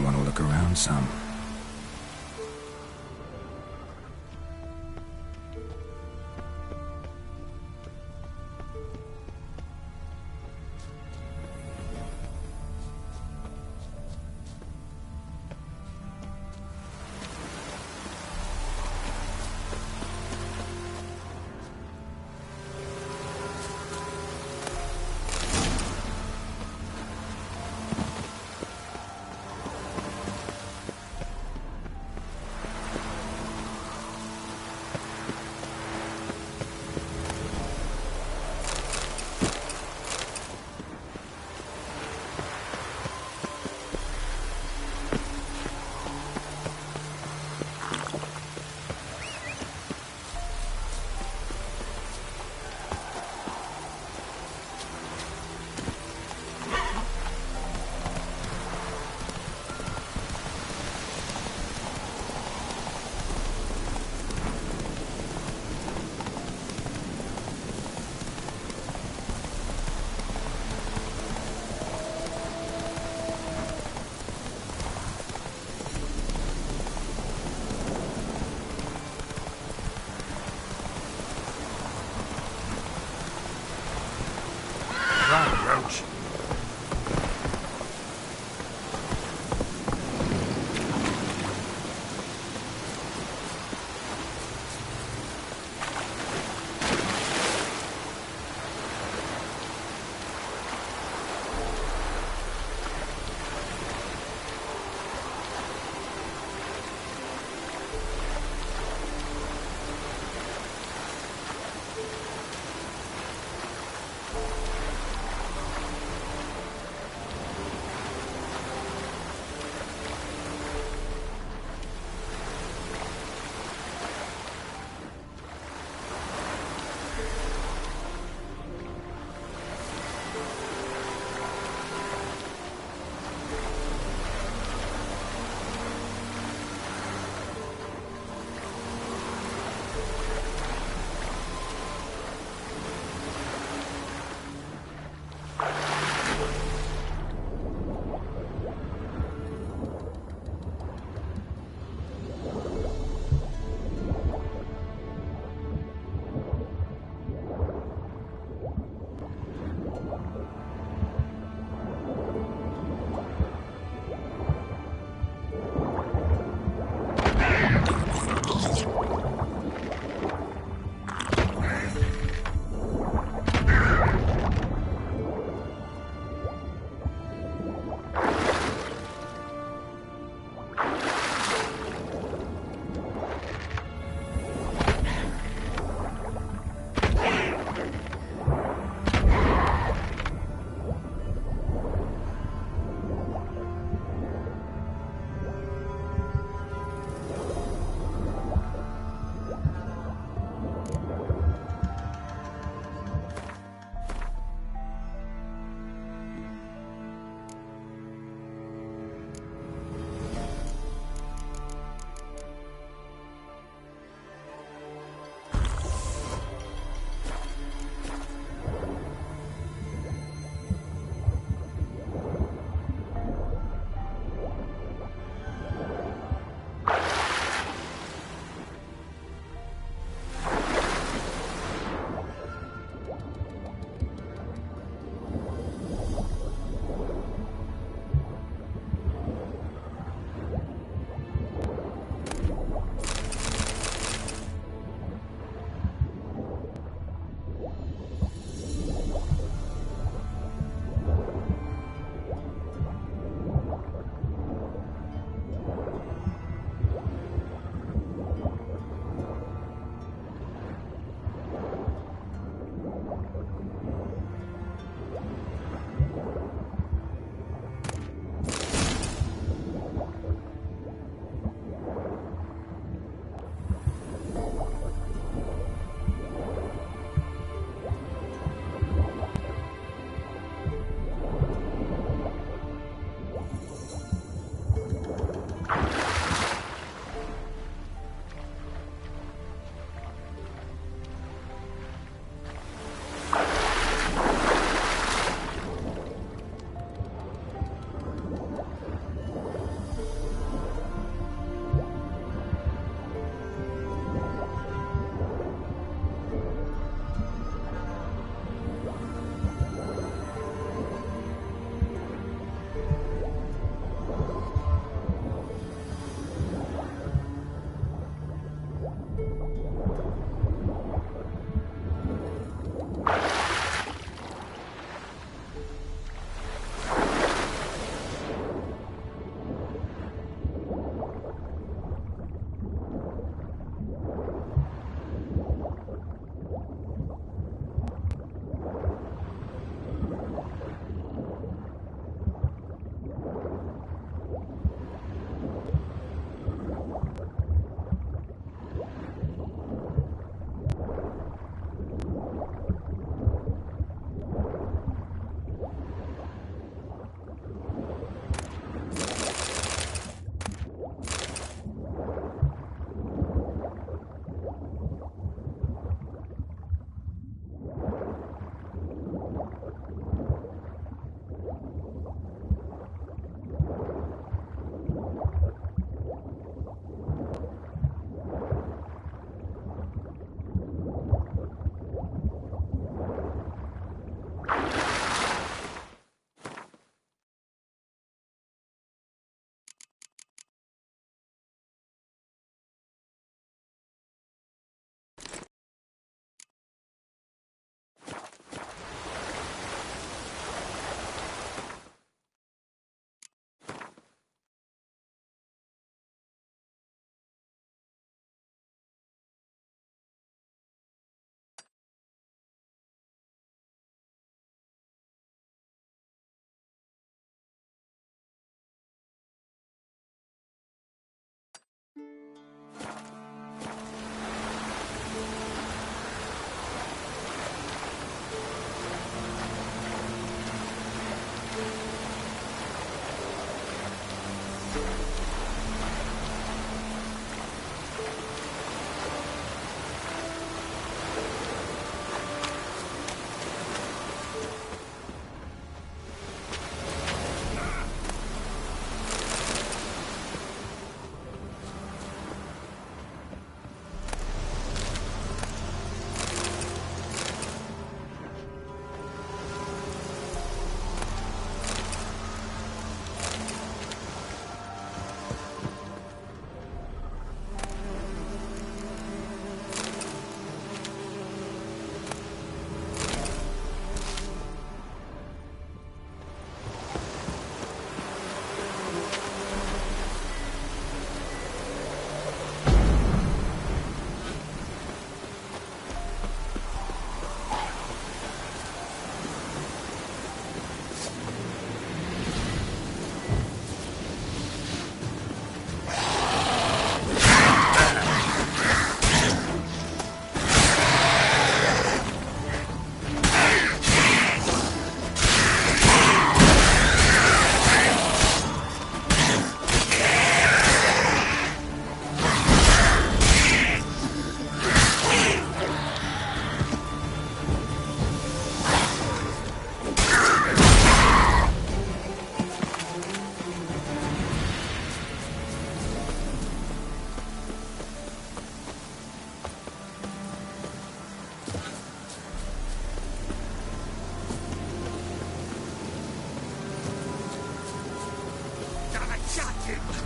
might want to look around some.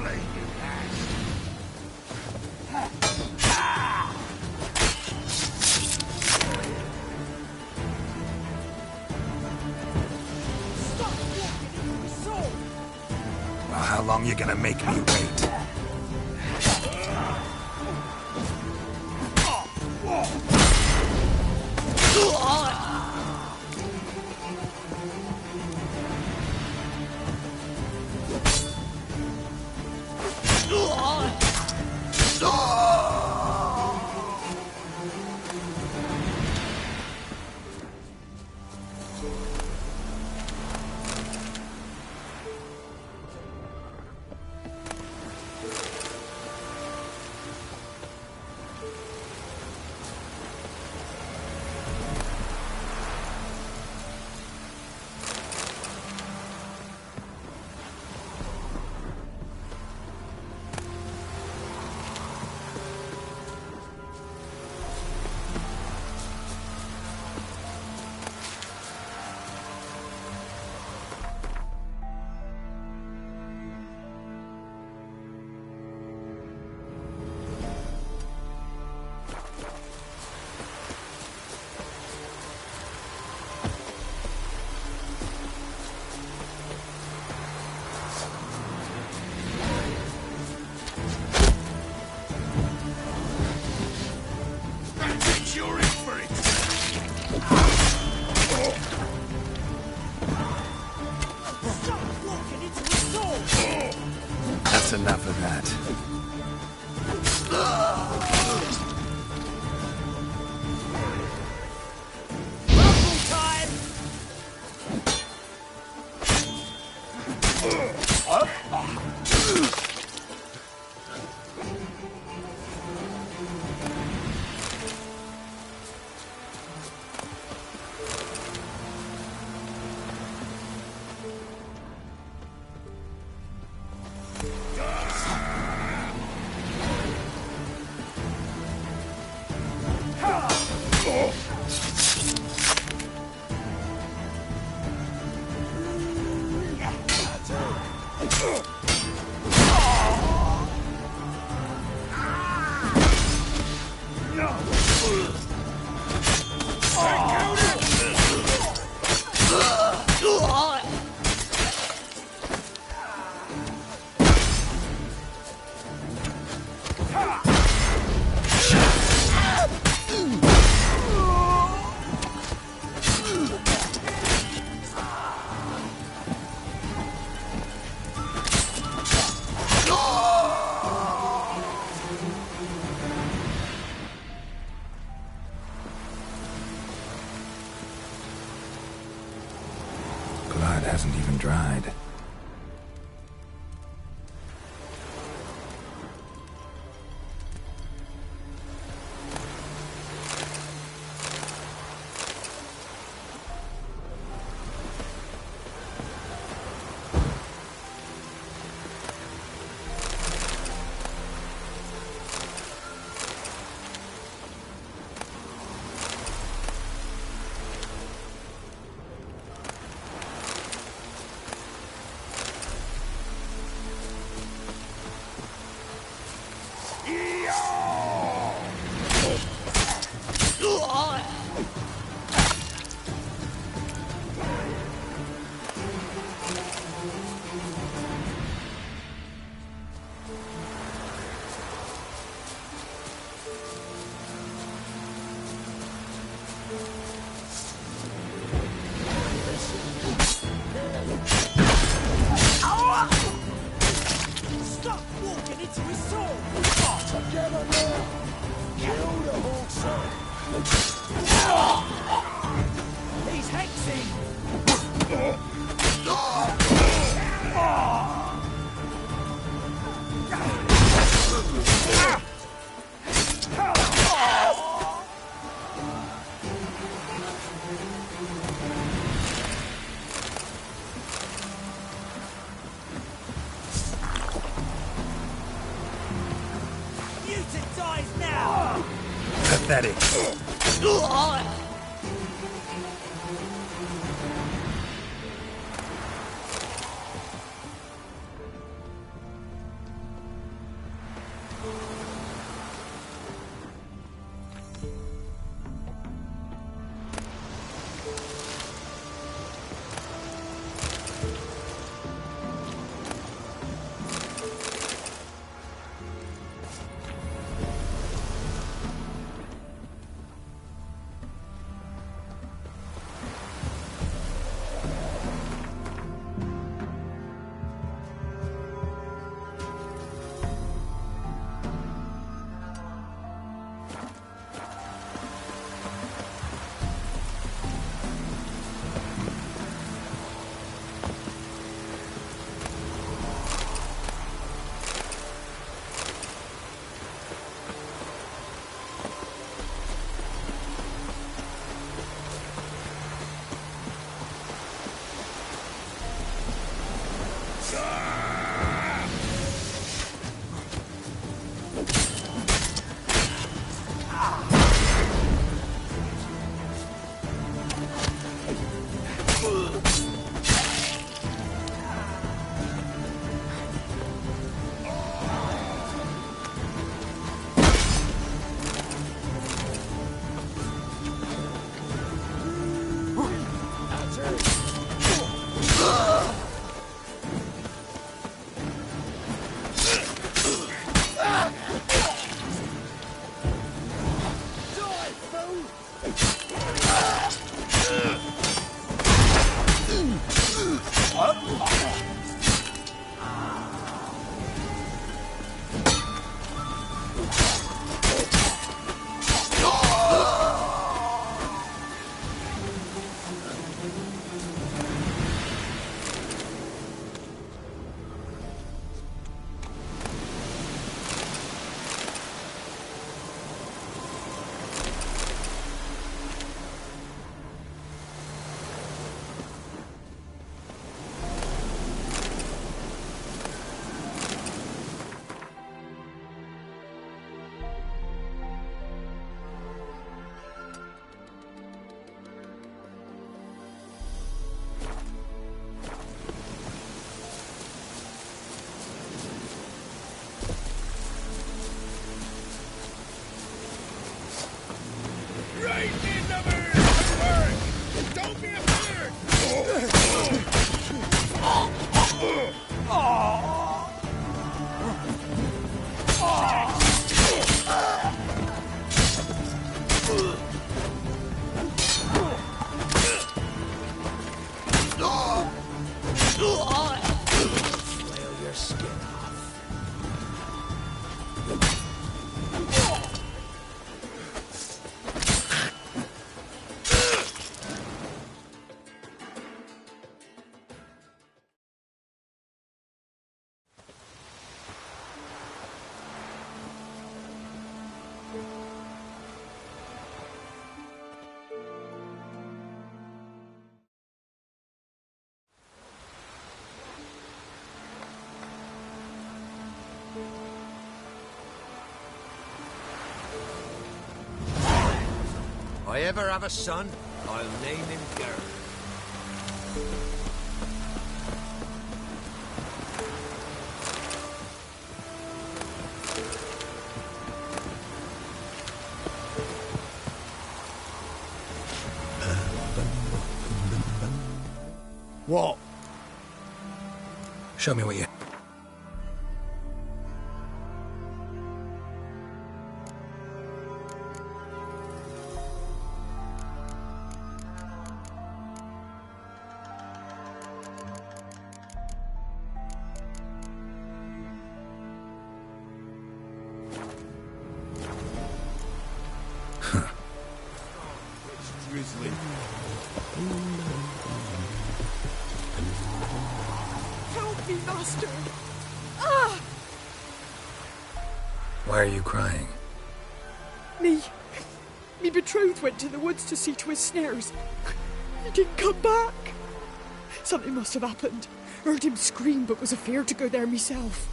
Well, how long you gonna make me wait? That's enough of that. Blood hasn't even dried. Pathetic. I ever have a son, I'll name him Garrett. What? Show me what you... Drizzly. Help me, master! Ah! Why are you crying? Me betrothed went to the woods to see to his snares. He didn't come back. Something must have happened. Heard him scream, but was afeard to go there myself.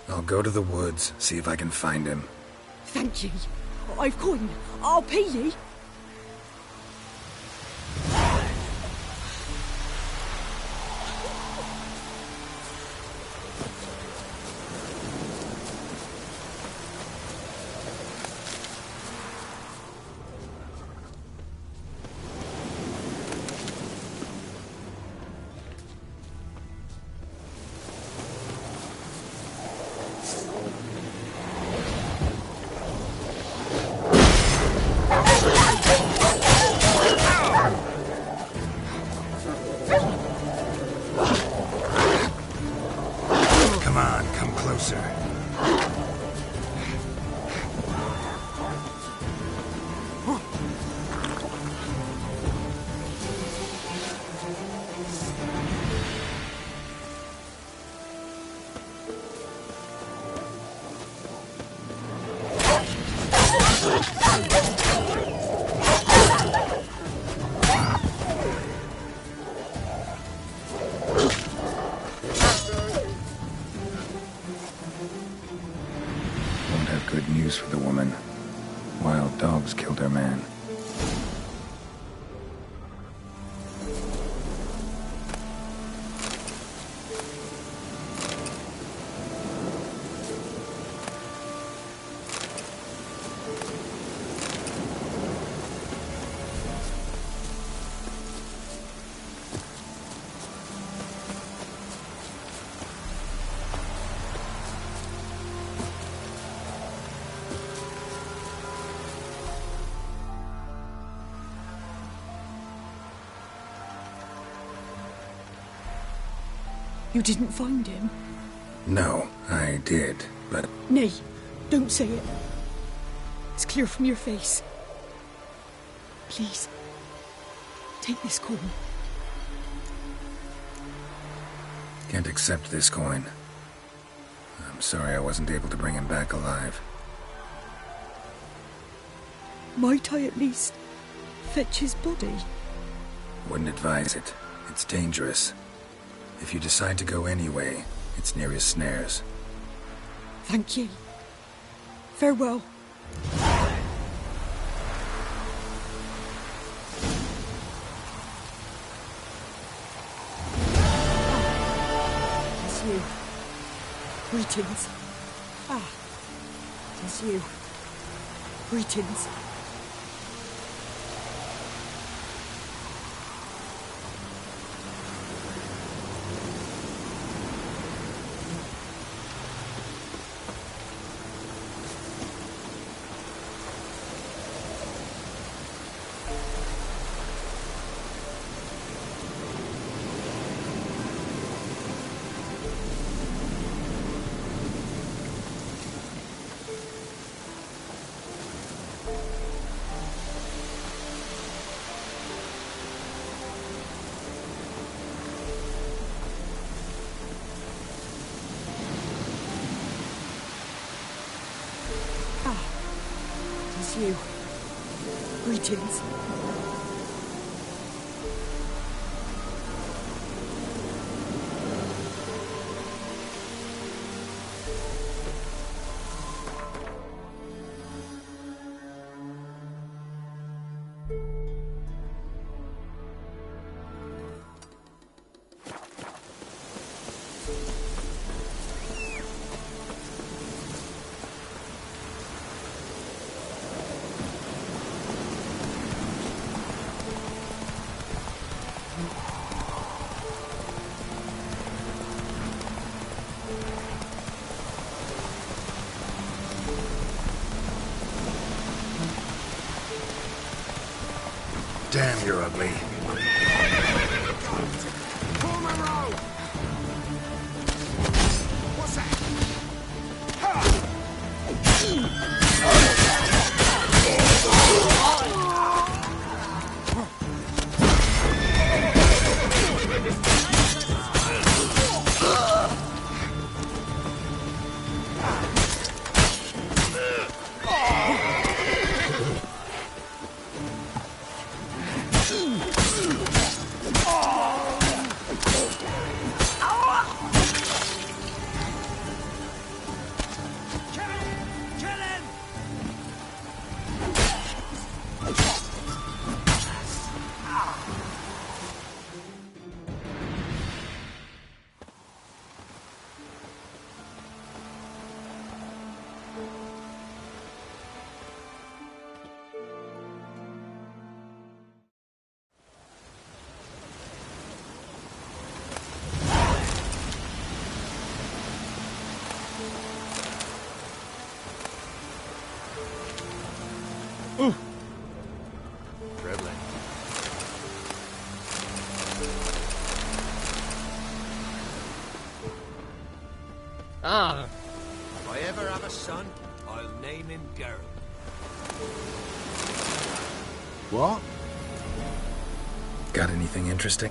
I'll go to the woods, see if I can find him. Thank ye. I've coin. I'll pay ye. Come on, come closer. Won't have good news for the woman. Wild dogs killed her man. You didn't find him? No, I did, but... Nay, don't say it. It's clear from your face. Please, take this coin. Can't accept this coin. I'm sorry I wasn't able to bring him back alive. Might I at least fetch his body? Wouldn't advise it. It's dangerous. If you decide to go anyway, it's near his snares. Thank ye. Farewell. It's you. Greetings. Ah, it's you. Greetings. You. Greetings. Damn, you're ugly. Pull my rope! What's that? Dribbling. Ah, If I ever have a son, I'll name him Geralt. What? Got anything interesting?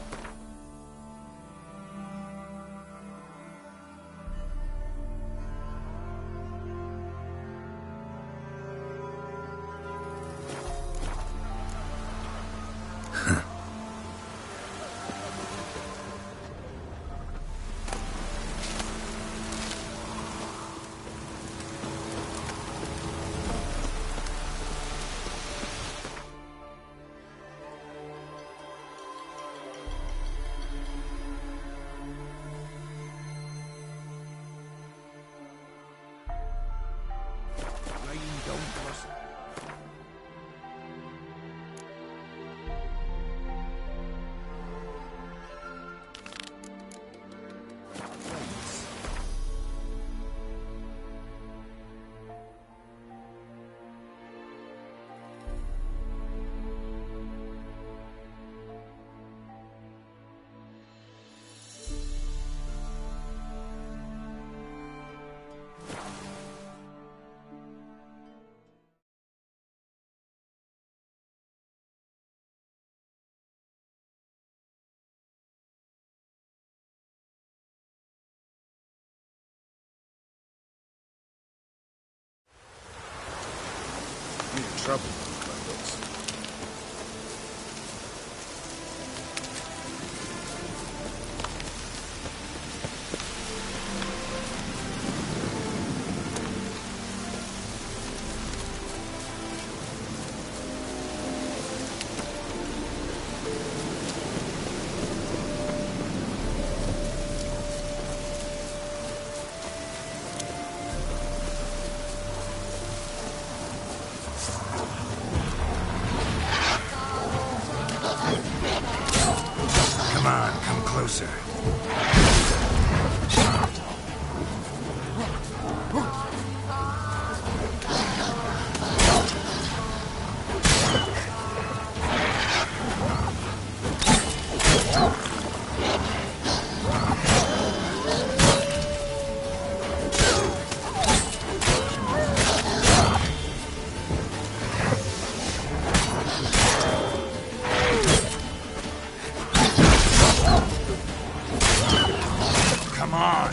Rain don't rustle. You're in trouble, my looks. Come on, come closer. Come on.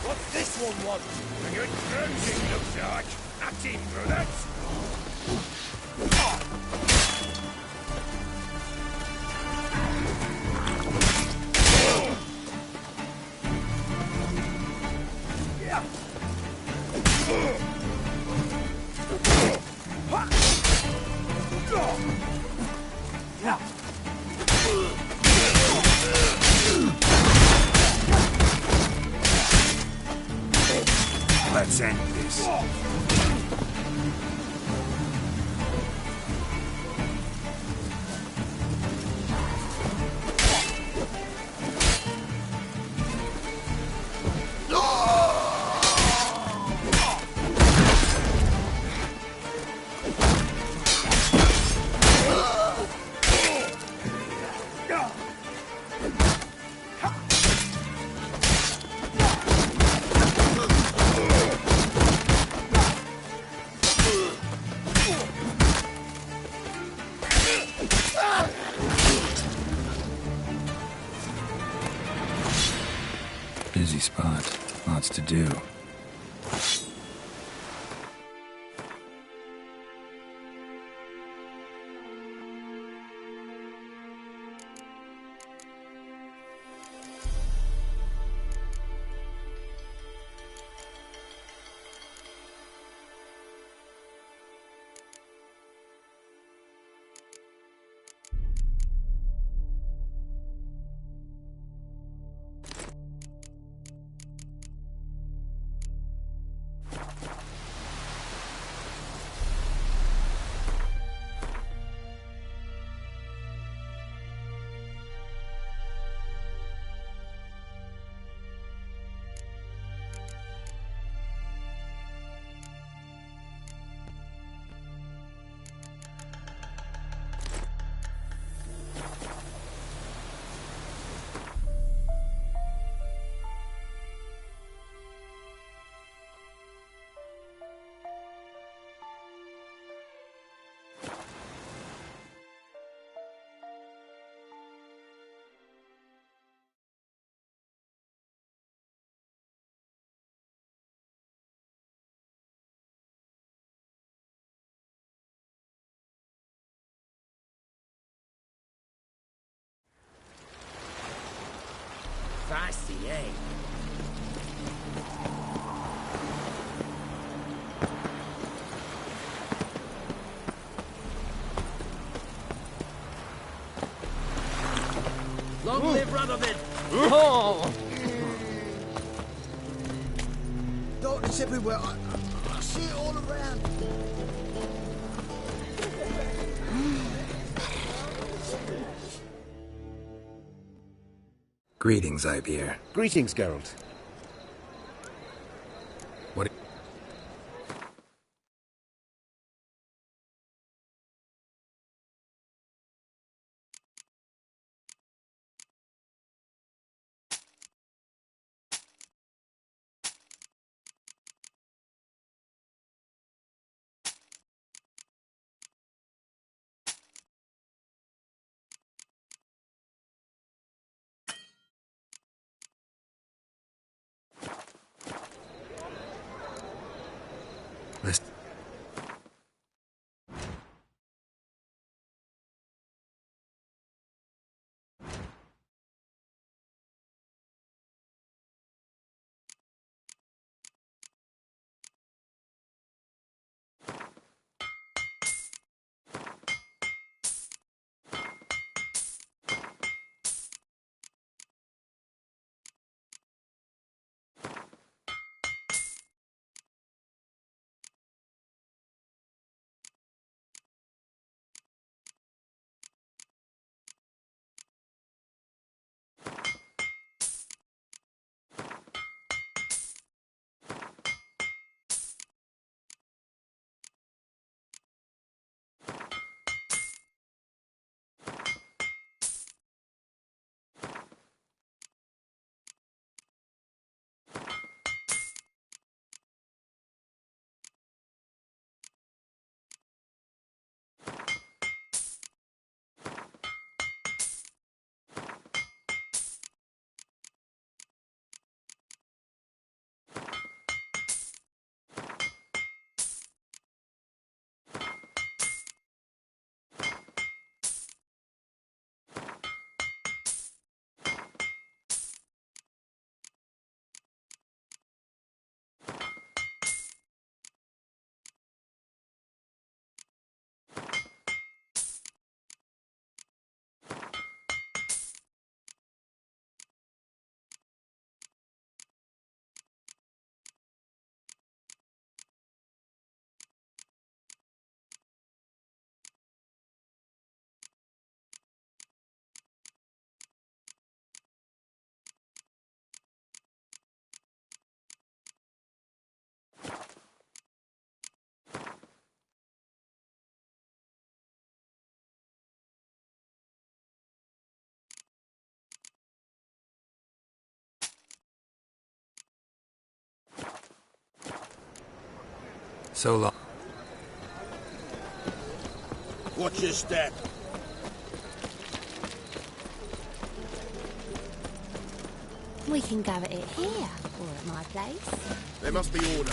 What's this one want? A good bruising, looks like. That's him, brothers. end this. Busy spot. Lots to do. Fancy, eh? Long live Radovid! Oh! Darkness everywhere. I see it all around. Greetings, Ibeer. Greetings, Geralt. So long. Watch your step. We can go at it here, or at my place. There must be order.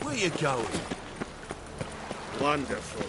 Where you going? Wonderful.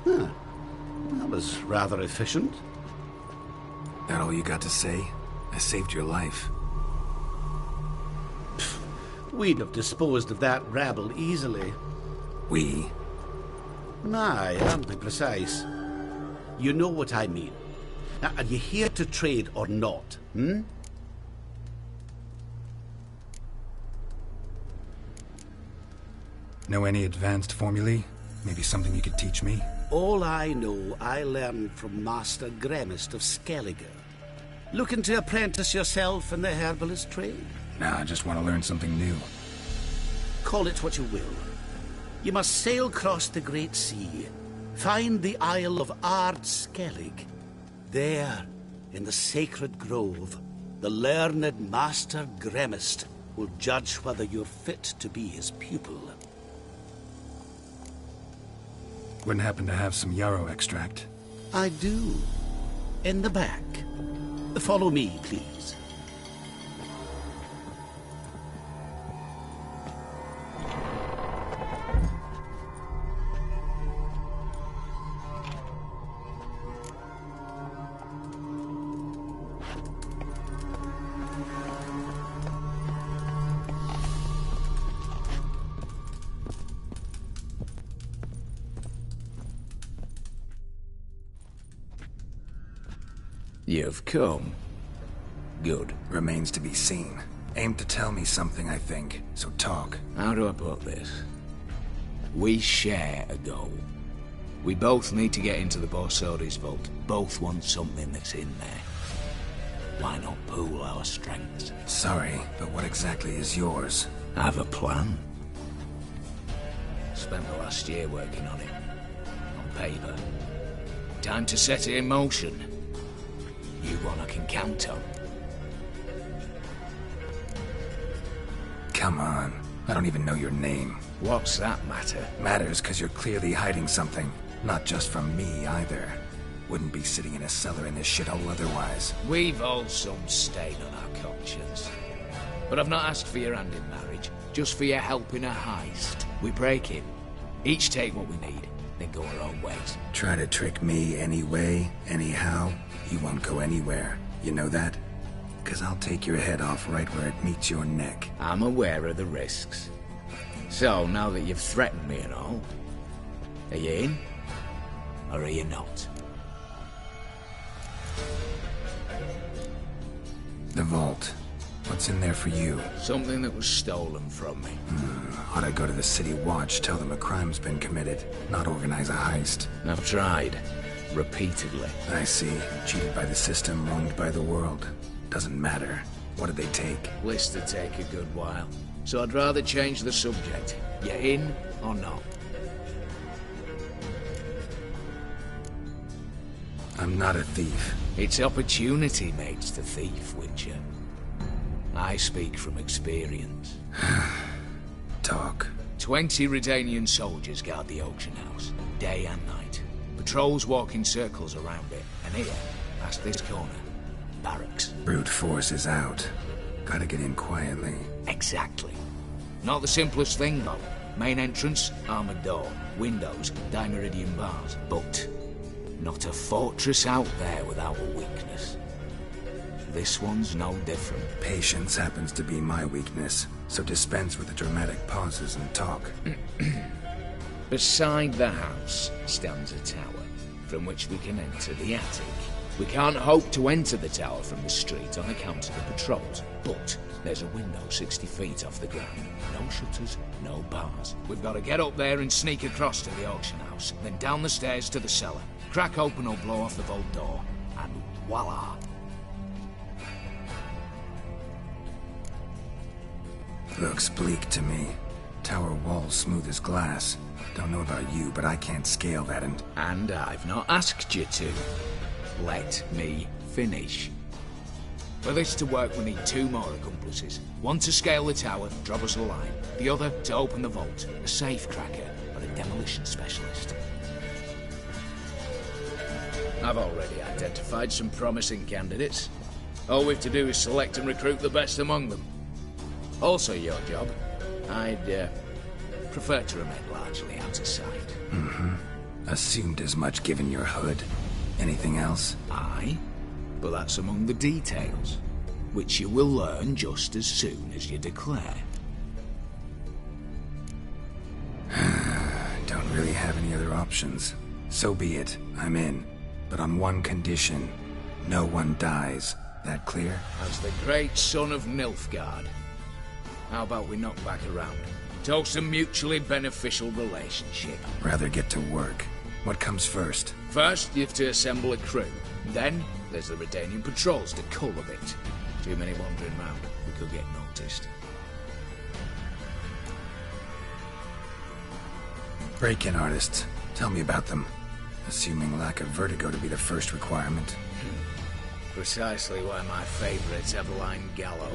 That was rather efficient. That all you got to say? I saved your life. We'd have disposed of that rabble easily. We? Aye, aren't I precise? You know what I mean. Now, are you here to trade or not, hmm? Know any advanced formulae? Maybe something you could teach me? All I know, I learned from Master Gremist of Skellige. Looking to apprentice yourself in the herbalist trade? Nah, I just want to learn something new. Call it what you will. You must sail across the Great Sea, find the Isle of Ard Skellig. There, in the sacred grove, the learned Master Gremist will judge whether you're fit to be his pupil. Wouldn't happen to have some yarrow extract? I do. In the back. Follow me, please. You've come. Good. Remains to be seen. Aim to tell me something, I think. So talk. How do I put this? We share a goal. We both need to get into the Borsodi's vault. Both want something that's in there. Why not pool our strengths? Sorry, but what exactly is yours? I have a plan. Spent the last year working on it. On paper. Time to set it in motion. You one I can count on. Come on. I don't even know your name. What's that matter? Matters because you're clearly hiding something. Not just from me, either. Wouldn't be sitting in a cellar in this shithole otherwise. We've all some stain on our conscience. But I've not asked for your hand in marriage, just for your help in a heist. We break in, each take what we need, then go our own ways. Try to trick me anyway, anyhow, you won't go anywhere. You know that? 'Cause I'll take your head off right where it meets your neck. I'm aware of the risks. So, now that you've threatened me and all, are you in? Or are you not? The vault. What's in there for you? Something that was stolen from me. Ought I go to the City Watch, tell them a crime's been committed, not organize a heist? I've tried. Repeatedly. I see. Cheated by the system, wronged by the world. Doesn't matter. What did they take? List to take a good while. So I'd rather change the subject. You in or not? I'm not a thief. It's opportunity makes the thief, Witcher. I speak from experience. Talk. 20 Redanian soldiers guard the auction house, day and night. Patrols walk in circles around it, and here, past this corner, barracks. Brute force is out. Gotta get in quietly. Exactly. Not the simplest thing, though. Main entrance, armored door. Windows, dimeridian bars. But not a fortress out there without a weakness. This one's no different. Patience happens to be my weakness, so dispense with the dramatic pauses and talk. Beside the house stands a tower, from which we can enter the attic. We can't hope to enter the tower from the street on account of the patrols, but there's a window 60 feet off the ground. No shutters, no bars. We've got to get up there and sneak across to the auction house, then down the stairs to the cellar. Crack open or blow off the vault door, and voila! Looks bleak to me. Tower walls smooth as glass. Don't know about you, but I can't scale that and... And I've not asked you to. Let me finish. For this to work, we need 2 more accomplices. One to scale the tower, drop us a line. The other to open the vault, a safe cracker or a demolition specialist. I've already identified some promising candidates. All we've to do is select and recruit the best among them. Also your job. I'd prefer to remain largely out of sight. Assumed as much given your hood. Anything else? Aye, but that's among the details, which you will learn just as soon as you declare. Don't really have any other options. So be it. I'm in. But on one condition. No one dies. That clear? As the great son of Nilfgaard. How about we knock back around? Toast a mutually beneficial relationship. Rather get to work. What comes first? First, you have to assemble a crew. Then, there's the Redanian patrols to cull a bit. Too many wandering round. We could get noticed. Break-in artists. Tell me about them. Assuming lack of vertigo to be the first requirement. Precisely why my favourite's Eveline Gallo.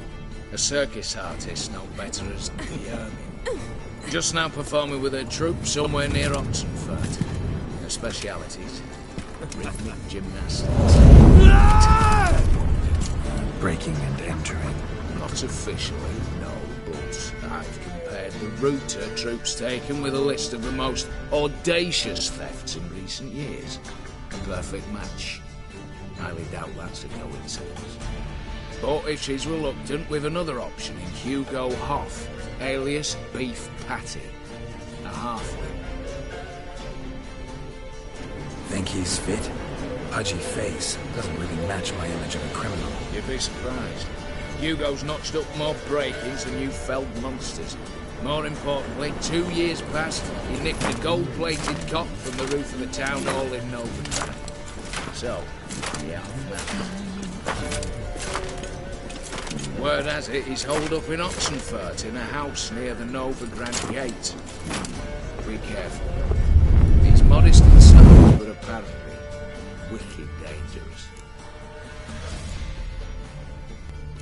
A circus artist no better as Guillermin. Just now performing with her troupe somewhere near Oxenfurt. Her specialities, rhythmic gymnastics. Breaking and entering. Not officially, no, but I've compared the route her troope's taken with a list of the most audacious thefts in recent years. A perfect match. Highly doubt that's a coincidence. But if she's reluctant, we've another option in Hugo Hoff, alias Beef Patty. A halfling. Think he's fit? Pudgy face. Doesn't really match my image of a criminal. You'd be surprised. Hugo's notched up more break-ins than you felled monsters. More importantly, 2 years past, he nicked a gold-plated cop from the roof of the town hall in Novigrad. So, yeah, word has it he's holed up in Oxenfurt in a house near the Novigrad gate. Be careful. He's modest inside, but apparently wicked dangerous.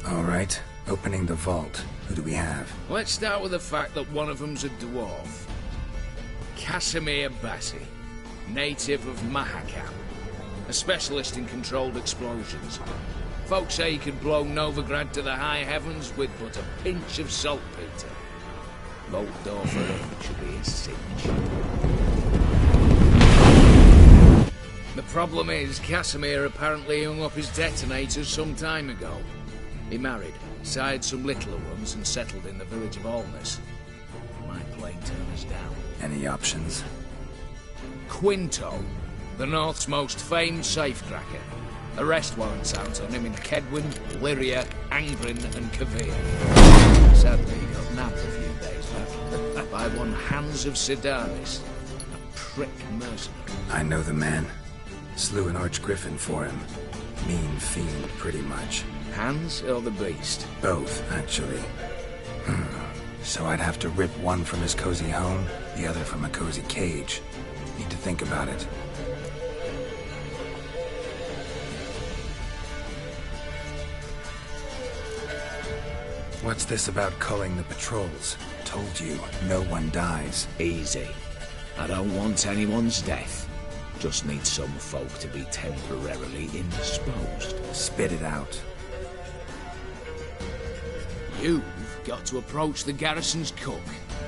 All right. Opening the vault. Who do we have? Let's start with the fact that one of them's a dwarf. Casimir Bassi, native of Mahakam. A specialist in controlled explosions. Folks say you can blow Novigrad to the high heavens with but a pinch of saltpeter. Bolt door for him should be a cinch. The problem is, Casimir apparently hung up his detonators some time ago. He married, sired some littler ones, and settled in the village of Alness. My plain turn us down. Any options? Quinto, the North's most famed safecracker. Arrest warrants out on him in Kedwin, Lyria, Angren, and Kavir. Sadly, he got nabbed a few days back by one Hans of Sedaris, a prick mercenary. I know the man. Slew an archgriffin for him. Mean fiend, pretty much. Hans or the beast? Both, actually. So I'd have to rip one from his cozy home, the other from a cozy cage. Need to think about it. What's this about culling the patrols? Told you, no one dies. Easy. I don't want anyone's death. Just need some folk to be temporarily indisposed. Spit it out. You've got to approach the garrison's cook.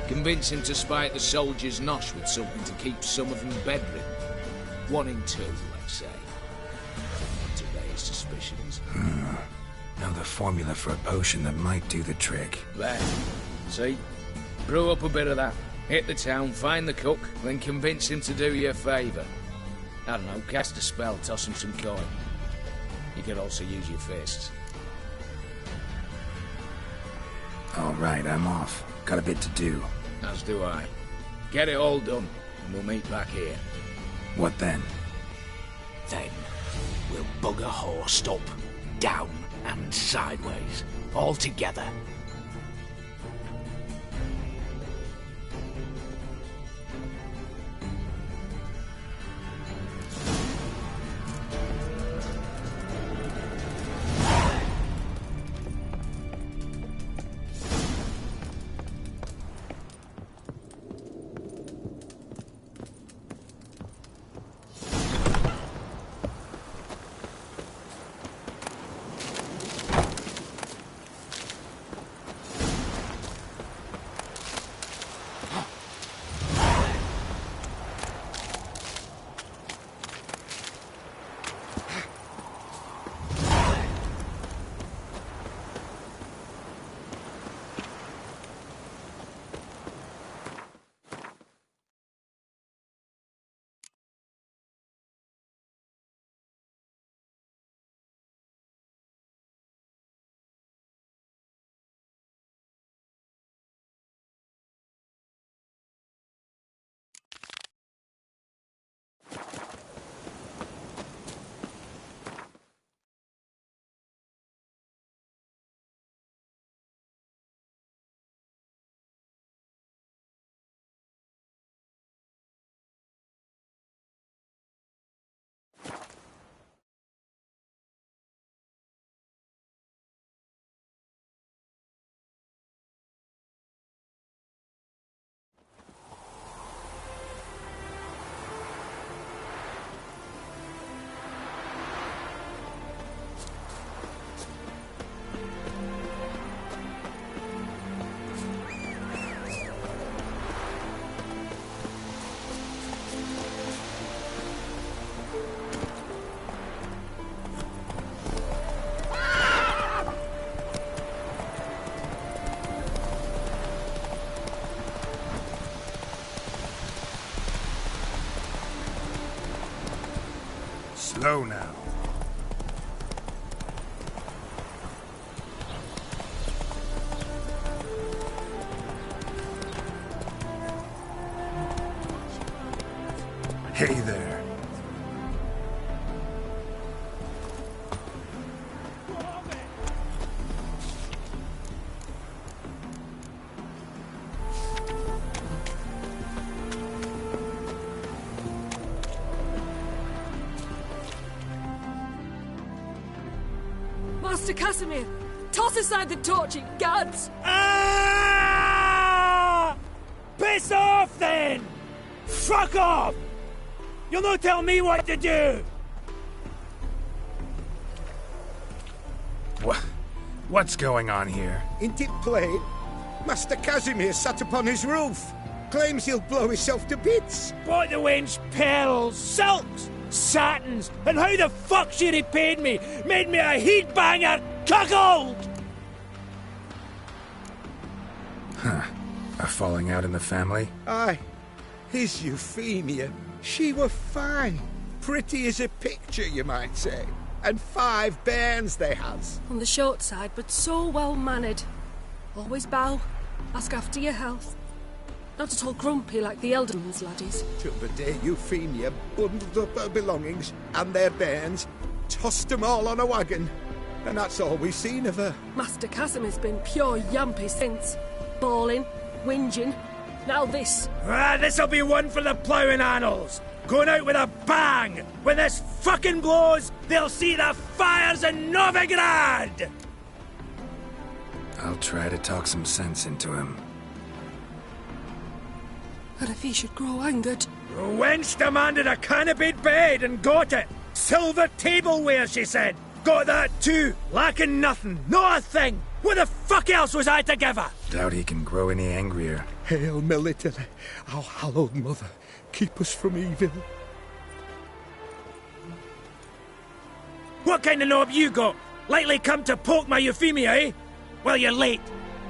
Convince him to spite the soldiers' nosh with something to keep some of them bedridden. 1 in 2, let's say. To raise suspicions. Know the formula for a potion that might do the trick. There. See? Brew up a bit of that. Hit the town, find the cook, then convince him to do you a favour. I don't know, cast a spell, toss him some coin. You could also use your fists. All right, I'm off. Got a bit to do. As do I. Get it all done, and we'll meet back here. What then? Then, we'll bugger horsed up, down and sideways, all together. Slow now. Hey there. Master Casimir, toss aside the torch, you gads! Ah! Piss off, then! Fuck off! You'll not tell me what to do! What's going on here? Ain't it plain? Master Casimir sat upon his roof. Claims he'll blow himself to bits. Bought the wench pearls, silks, satins, and how the fuck she repaid me? Made me a heat-banger cuckold! Huh. A falling out in the family? Aye. His Euphemia. She were fine. Pretty as a picture, you might say. And 5 bairns they has. On the short side, but so well-mannered. Always bow, ask after your health. Not at all grumpy like the Elderman's laddies. Till the day Euphemia bundled up her belongings and their bairns, tossed them all on a wagon. And that's all we've seen of her. Master Casimir's been pure yampy since. Bawling, whinging, now this. This'll be one for the ploughing annals. Going out with a bang! When this fucking blows, they'll see the fires in Novigrad! I'll try to talk some sense into him. And if he should grow angered? The wench demanded a canopied bed and got it. Silver tableware, she said. Got that too. Lacking nothing. Not a thing. What the fuck else was I to give her? Doubt he can grow any angrier. Hail Melitele, our hallowed mother. Keep us from evil. What kind of knob you got? Likely come to poke my Euphemia, eh? Well, you're late.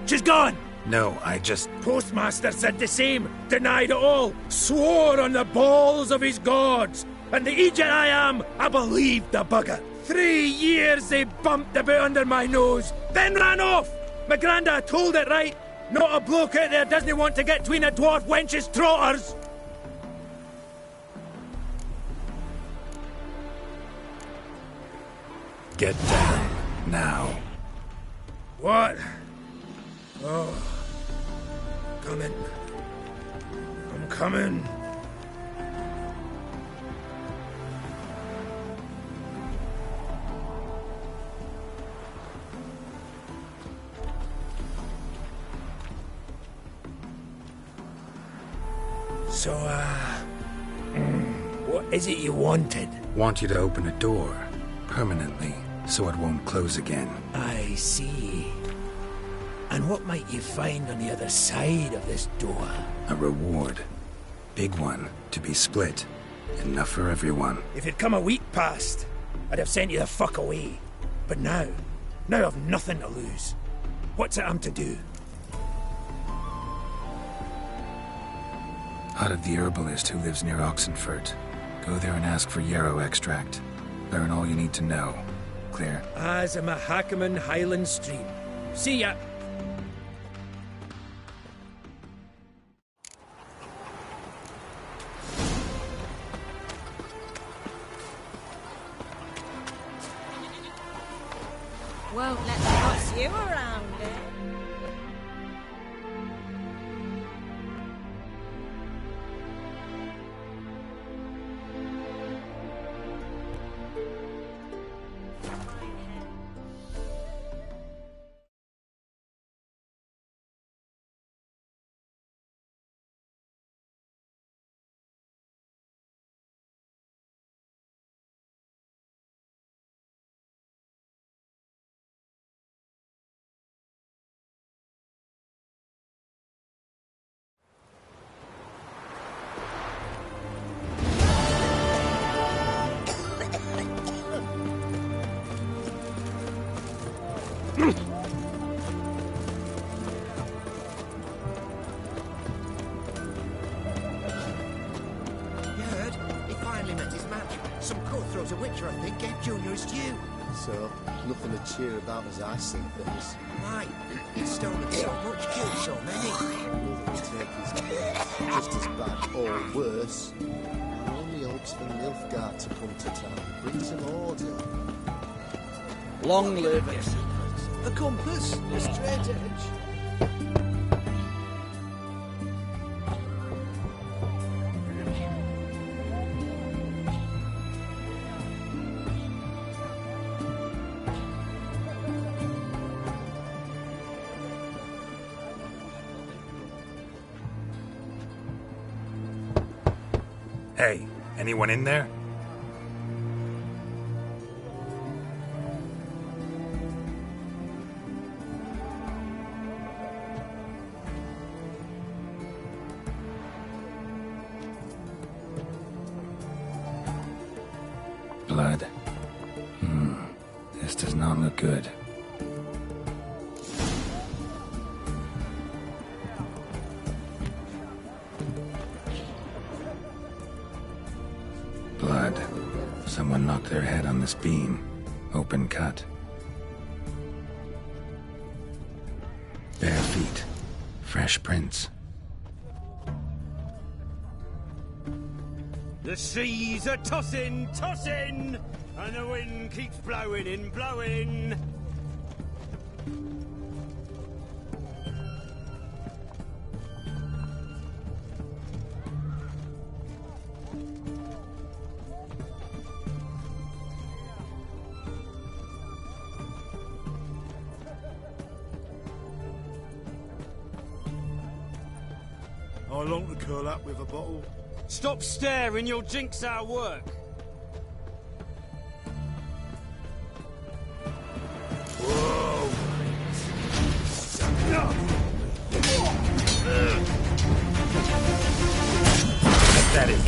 She's gone. No, I just... Postmaster said the same. Denied it all. Swore on the balls of his gods. And the Egypt I am, I believed the bugger. 3 years they bumped about under my nose, then ran off. My granda told it right. Not a bloke out there doesn't want to get between a dwarf wench's trotters. Get down, now. What? Oh. Coming. I'm coming. So, what is it you wanted? Want you to open a door, permanently, so it won't close again. I see. And what might you find on the other side of this door? A reward. Big one, to be split. Enough for everyone. If you'd come a week past, I'd have sent you the fuck away. But now I've nothing to lose. What's it I'm to do? Out of the herbalist who lives near Oxenfurt. Go there and ask for yarrow extract. Learn all you need to know. Clear? As a Mahakaman Highland Stream. See ya! Won't let them boss you around, eh? So, nothing to cheer about as I see things. Right, it's stolen so much, killed so many. Will take his place, just as bad or worse. He only hopes for Nilfgaard to come to town. Brings him order. Long live it. A compass, a straight edge. Hey, anyone in there? Blood. This does not look good. Blood. Someone knocked their head on this beam. Open cut. Bare feet. Fresh prints. The seas are tossing, tossing, and the wind keeps blowing and blowing. I long to curl up with a bottle. Stop staring, you'll jinx our work. Pathetic.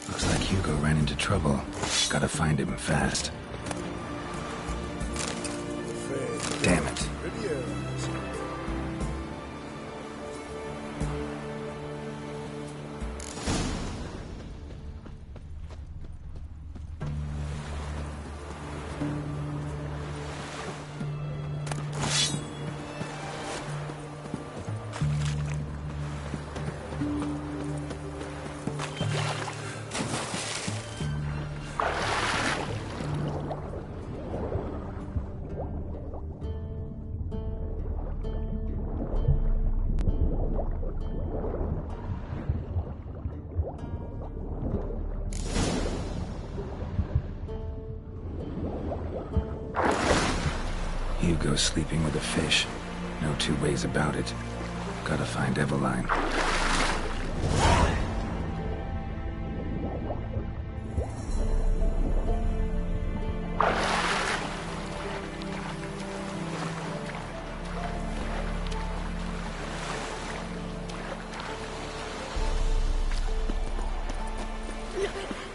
Looks like Hugo ran into trouble. Gotta find him fast. Damn it. Hugo's sleeping with a fish. No two ways about it. Gotta find Eveline.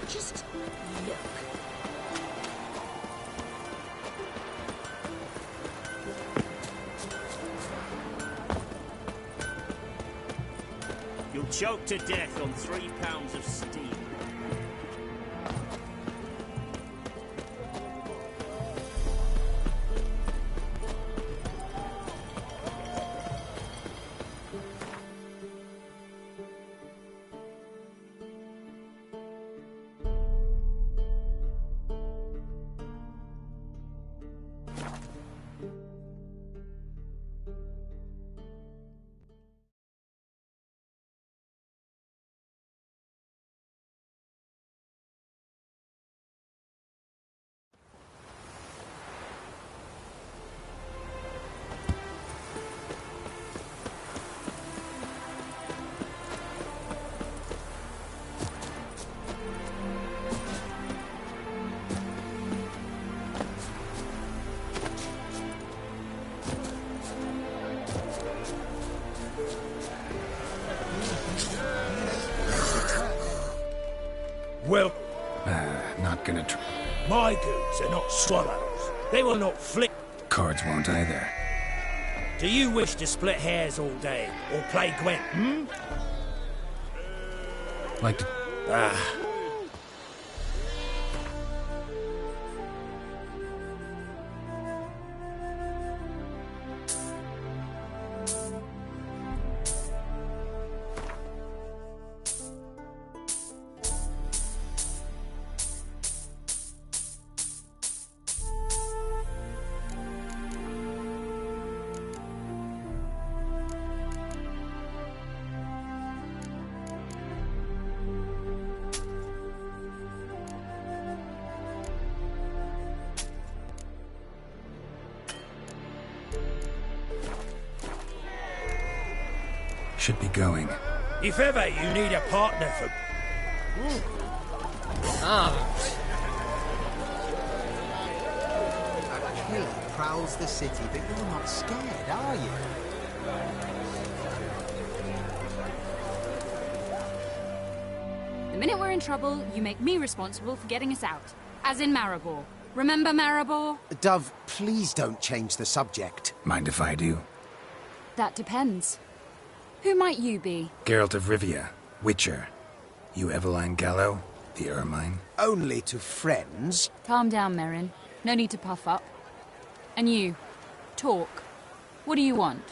Just look. You'll choke to death on 3 pounds of steam. tigers are not swallows. They will not flick. Cards won't either. Do you wish to split hairs all day, or play Gwent, hmm? Like to... Should be going. If ever you need a partner for... A killer prowls the city, but you're not scared, are you? The minute we're in trouble, you make me responsible for getting us out. As in Maribor. Remember Maribor? Dove, please don't change the subject. Mind if I do? That depends. Who might you be? Geralt of Rivia, Witcher. You Eveline Gallo, the Ermine? Only to friends. Calm down, Merrin. No need to puff up. And you, talk. What do you want?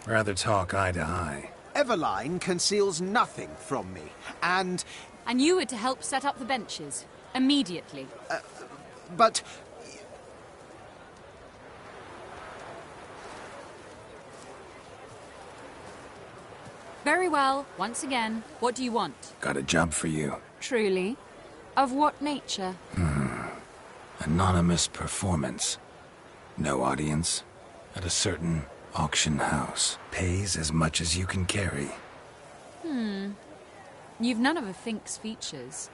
Rather talk eye to eye. Eveline conceals nothing from me, and... And you were to help set up the benches. Immediately. But... Very well. Once again, what do you want? Got a job for you. Truly? Of what nature? Anonymous performance. No audience. At a certain auction house. Pays as much as you can carry. You've none of a Fink's features.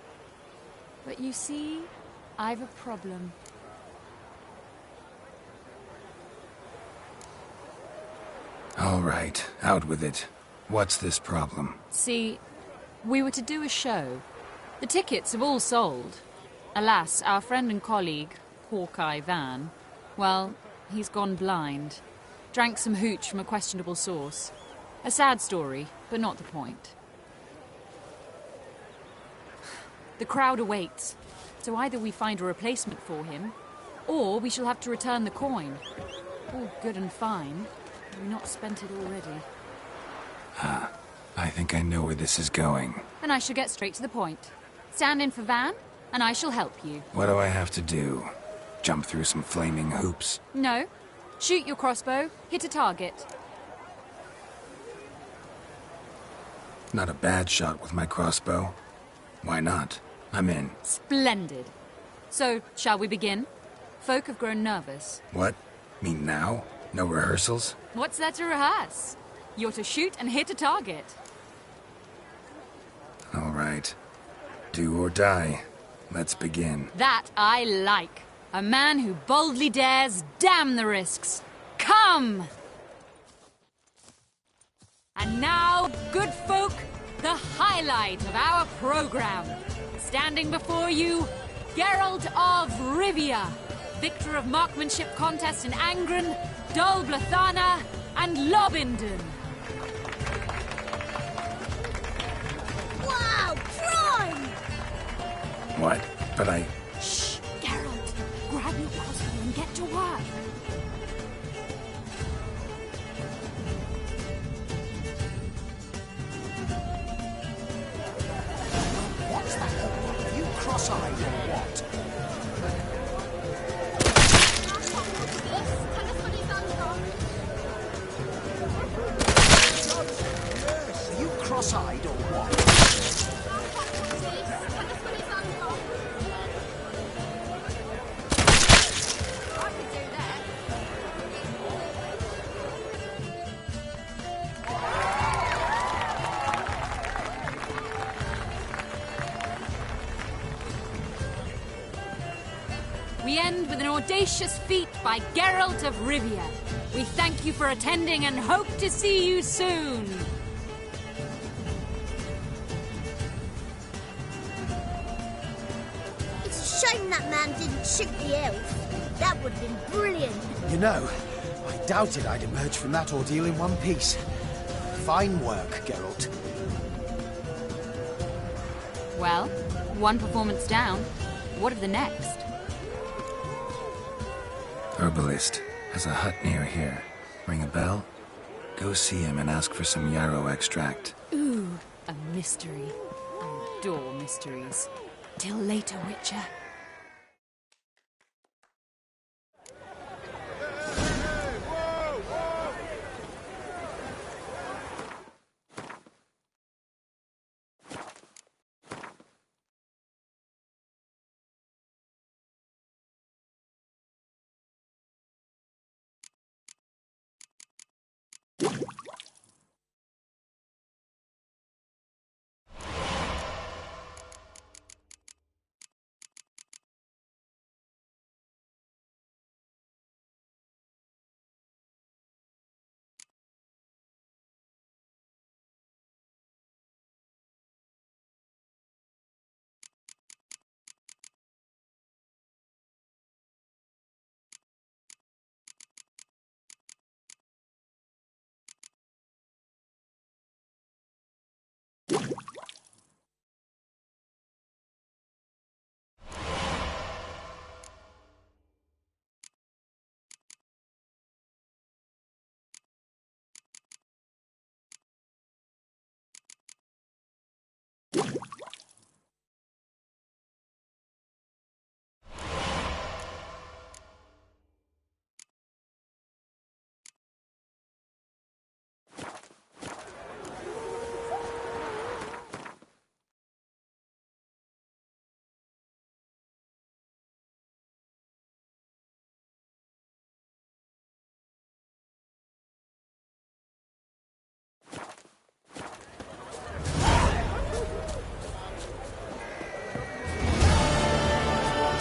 But you see, I've a problem. All right, out with it. What's this problem? See, we were to do a show. The tickets have all sold. Alas, our friend and colleague, Hawkeye Van, well, he's gone blind. Drank some hooch from a questionable source. A sad story, but not the point. The crowd awaits, so either we find a replacement for him, or we shall have to return the coin. All good and fine. We've not spent it already. I think I know where this is going. Then I shall get straight to the point. Stand in for Van, and I shall help you. What do I have to do? Jump through some flaming hoops? No. Shoot your crossbow, hit a target. Not a bad shot with my crossbow. Why not? I'm in. Splendid. So, shall we begin? Folk have grown nervous. What? Mean now? No rehearsals? What's there to rehearse? You're to shoot and hit a target. All right. Do or die. Let's begin. That I like. A man who boldly dares, damn the risks. Come! And now, good folk, the highlight of our program. Standing before you, Geralt of Rivia, victor of marksmanship contests in Angren, Dol Blathana, and Lobindon. Wow, crime! What? But I... Shh, Geralt. Grab your crossbow and get to work. What's that? You cross-eyed or what? Are you cross-eyed or what? We end with an audacious feat by Geralt of Rivia. We thank you for attending and hope to see you soon. Shame that man didn't shoot the elf. That would have been brilliant. You know, I doubted I'd emerge from that ordeal in one piece. Fine work, Geralt. Well, one performance down. What of the next? Herbalist has a hut near here. Ring a bell? Go see him and ask for some yarrow extract. Ooh, a mystery. I adore mysteries. Till later, Witcher.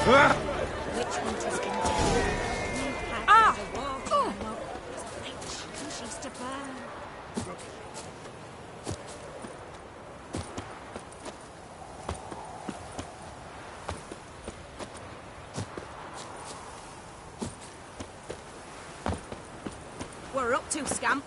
Which one is going to She's to burn. We're up to, scamp.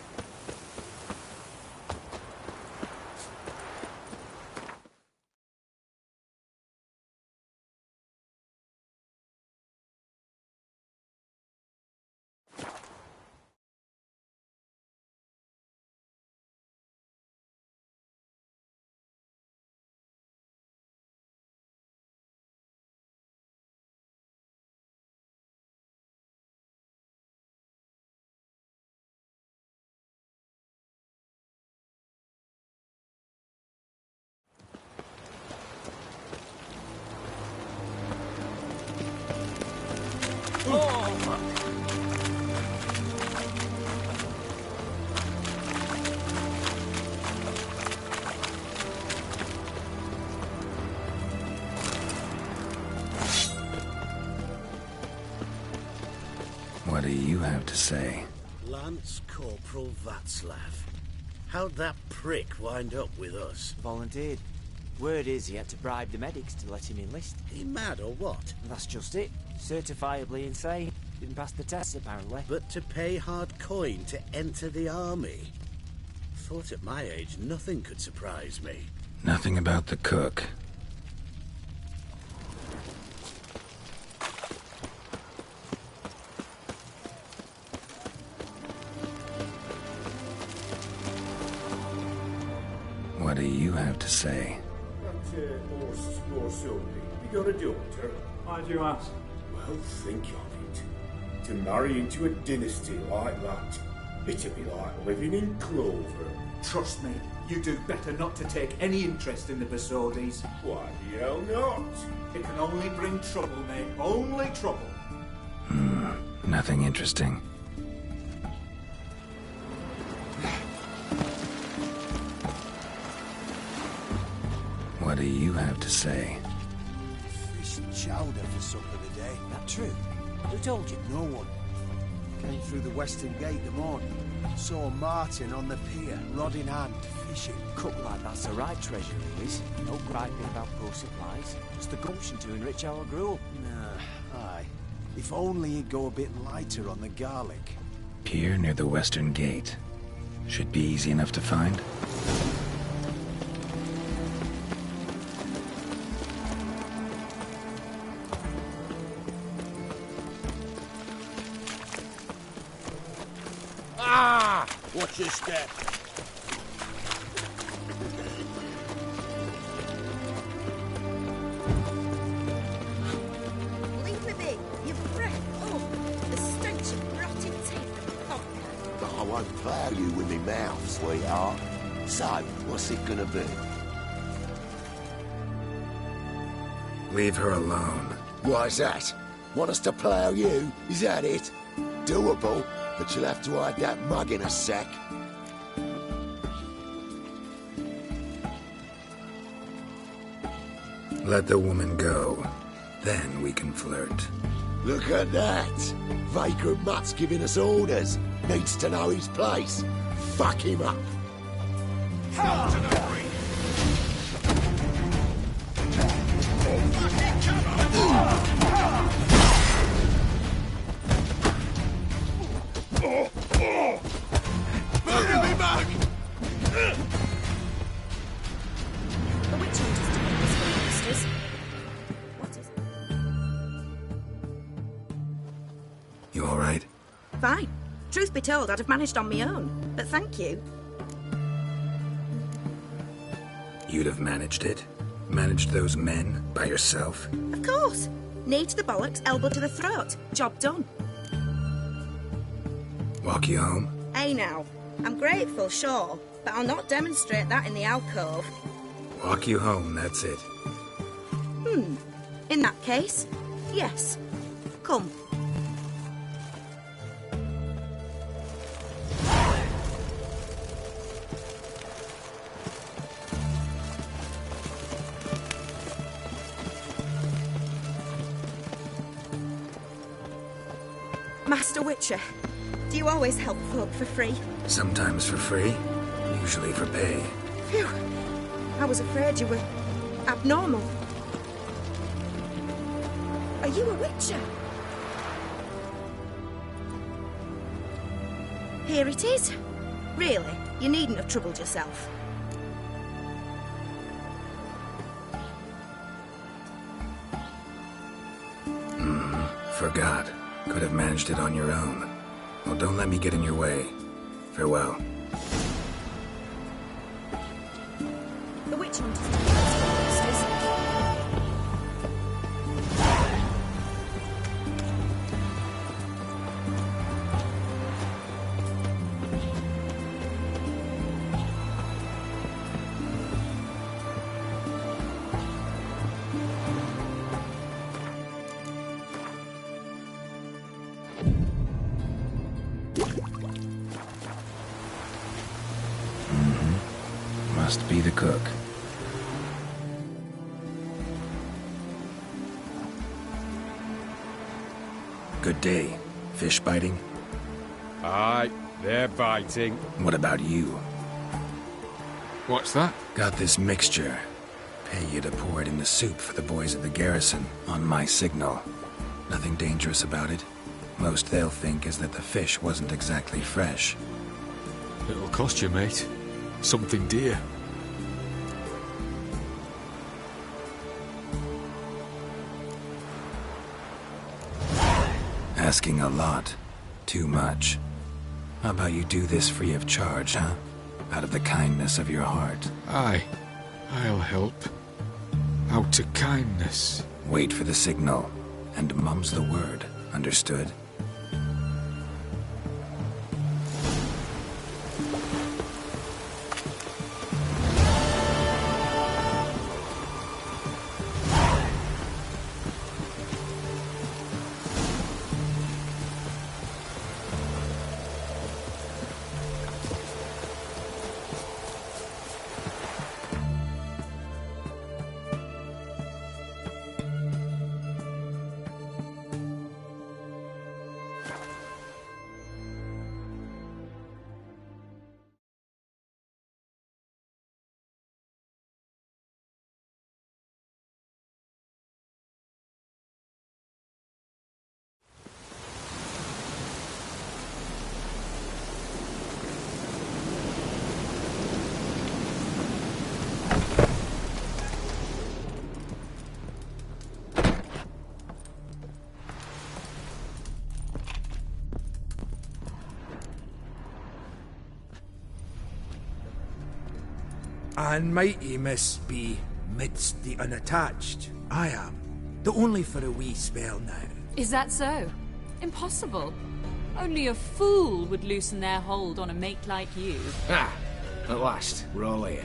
What do you have to say? Lance Corporal Václav. How'd that prick wind up with us? Volunteered. Word is he had to bribe the medics to let him enlist. He mad or what? That's just it. Certifiably insane. Didn't pass the test, apparently. But to pay hard coin to enter the army? Thought at my age nothing could surprise me. Nothing about the cook. What do you have to say? You got a daughter? Why do you ask? Well, think of it. To marry into a dynasty like that, it'd be like living in clover. Trust me, you do better not to take any interest in the Besodis. Why the hell not? It can only bring trouble, mate. Only trouble. Nothing interesting. What do you have to say? Fish chowder for supper today. That true? Who told you? No one. Came through the western gate the morning. Saw Martin on the pier, rod in hand, fishing. Cook like that's the right treasure, Louis. No griping about poor supplies. Just the gumption to enrich our gruel. Nah, aye. If only he'd go a bit lighter on the garlic. Pier near the western gate. Should be easy enough to find. Ah! Watch your step. Leave me be. Your breath. Oh, the stench of rotting teeth and vodka. I won't plough you with me mouth, sweetheart. So, what's it gonna be? Leave her alone. Why's that? Want us to plough you? Is that it? Doable, but you'll have to hide that mug in a sec. Let the woman go. Then we can flirt. Look at that! Vagrant Mutt's giving us orders. Needs to know his place. Fuck him up. Hell to the free! The witch hunters to make this for monsters. What is it? You alright? Fine. Truth be told, I'd have managed on my own. But thank you. You'd have managed it? Managed those men by yourself? Of course. Knee to the bollocks, elbow to the throat. Job done. Walk you home? Hey now. I'm grateful, sure, but I'll not demonstrate that in the alcove. Walk you home, that's it. In that case, yes. Come. Master Witcher, do you always help folk for free? Sometimes for free, usually for pay. Phew. I was afraid you were abnormal. Are you a Witcher? Here it is. Really, you needn't have troubled yourself. Forgot. Could have managed it on your own. Well, don't let me get in your way. Farewell. The witch hunters to make this for monsters. Must be the cook. Good day. Fish biting? Aye, they're biting. What about you? What's that? Got this mixture. Pay you to pour it in the soup for the boys at the garrison, on my signal. Nothing dangerous about it. Most they'll think is that the fish wasn't exactly fresh. It'll cost you, mate. Something dear. Asking a lot. Too much. How about you do this free of charge, huh? Out of the kindness of your heart. Aye, I'll help. Out of kindness. Wait for the signal, and mum's the word. Understood? And mighty must be midst the unattached. I am. Though only for a wee spell now. Is that so? Impossible. Only a fool would loosen their hold on a mate like you. Ah, at last, we're all here.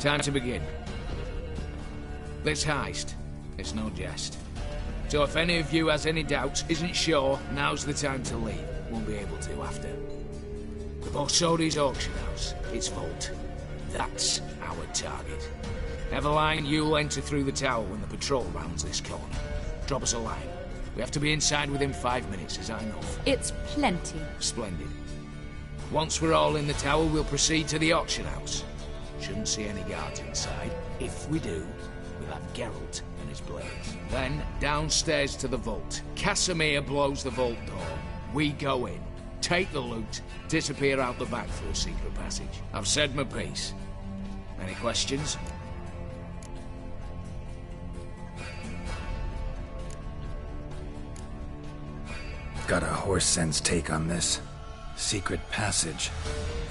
Time to begin. This heist, it's no jest. So if any of you has any doubts, isn't sure, now's the time to leave. Won't be able to after. The Borsodi's auction house, its vault. That's our target. Eveline, you'll enter through the tower when the patrol rounds this corner. Drop us a line. We have to be inside within 5 minutes, as I know. It's plenty. Splendid. Once we're all in the tower, we'll proceed to the auction house. Shouldn't see any guards inside. If we do, we'll have Geralt and his blades. Then, downstairs to the vault. Casimir blows the vault door. We go in, take the loot, disappear out the back through a secret passage. I've said my piece. Any questions? Got a horse sense take on this. Secret passage.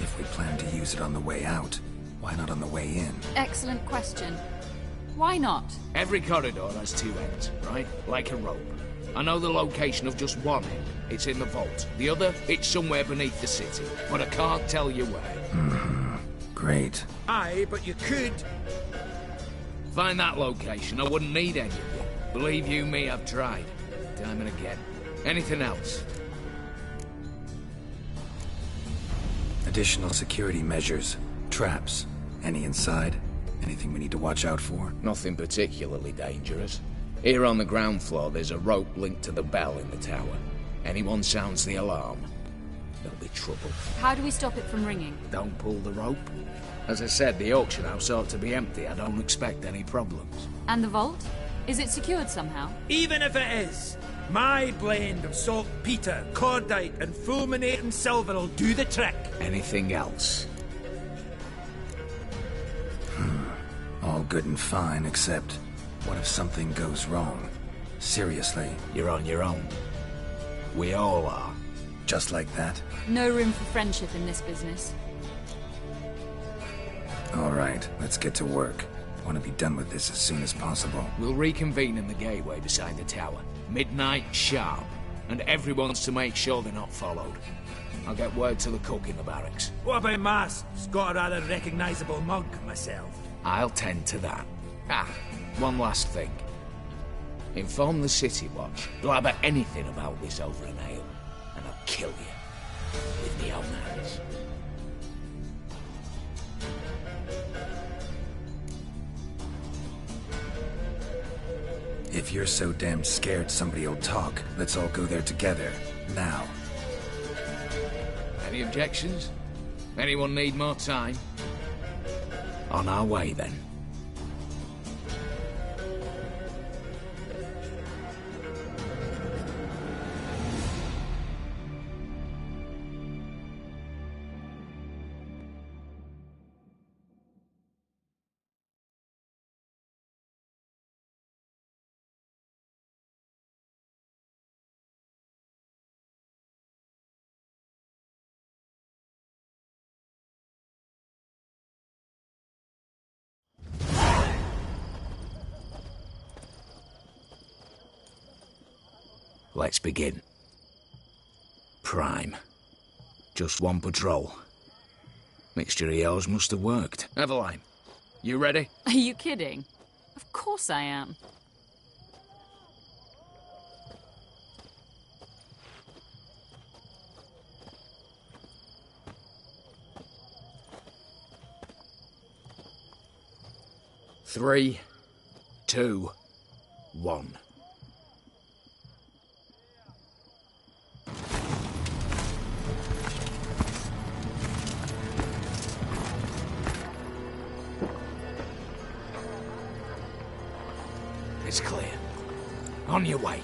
If we plan to use it on the way out, why not on the way in? Excellent question. Why not? Every corridor has two ends, right? Like a rope. I know the location of just one end. It's in the vault. The other, it's somewhere beneath the city. But I can't tell you where. Great. Aye, but you could. Find that location, I wouldn't need any of you. Believe you me, I've tried. Time and again. Anything else? Additional security measures. Traps. Any inside? Anything we need to watch out for? Nothing particularly dangerous. Here on the ground floor, there's a rope linked to the bell in the tower. Anyone sounds the alarm, there'll be trouble. How do we stop it from ringing? Don't pull the rope. As I said, the auction house ought to be empty. I don't expect any problems. And the vault? Is it secured somehow? Even if it is, my blend of saltpeter, cordite, and fulminating silver will do the trick. Anything else? All good and fine, except what if something goes wrong? Seriously. You're on your own. We all are. Just like that? No room for friendship in this business. All right, let's get to work. Want to be done with this as soon as possible. We'll reconvene in the gateway beside the tower. Midnight sharp. And everyone's to make sure they're not followed. I'll get word to the cook in the barracks. What about Mass? He's got a rather recognisable mug, myself. I'll tend to that. Ah, one last thing. Inform the City Watch. Blabber anything about this over an ale, and I'll kill you with my own hands. If you're so damn scared somebody'll talk, let's all go there together. Now. Any objections? Anyone need more time? On our way, then. Let's begin. Prime. Just one patrol. Mixture of yours must have worked. Eveline, you ready? Are you kidding? Of course I am. Three, 2, 1. It's clear. On your way.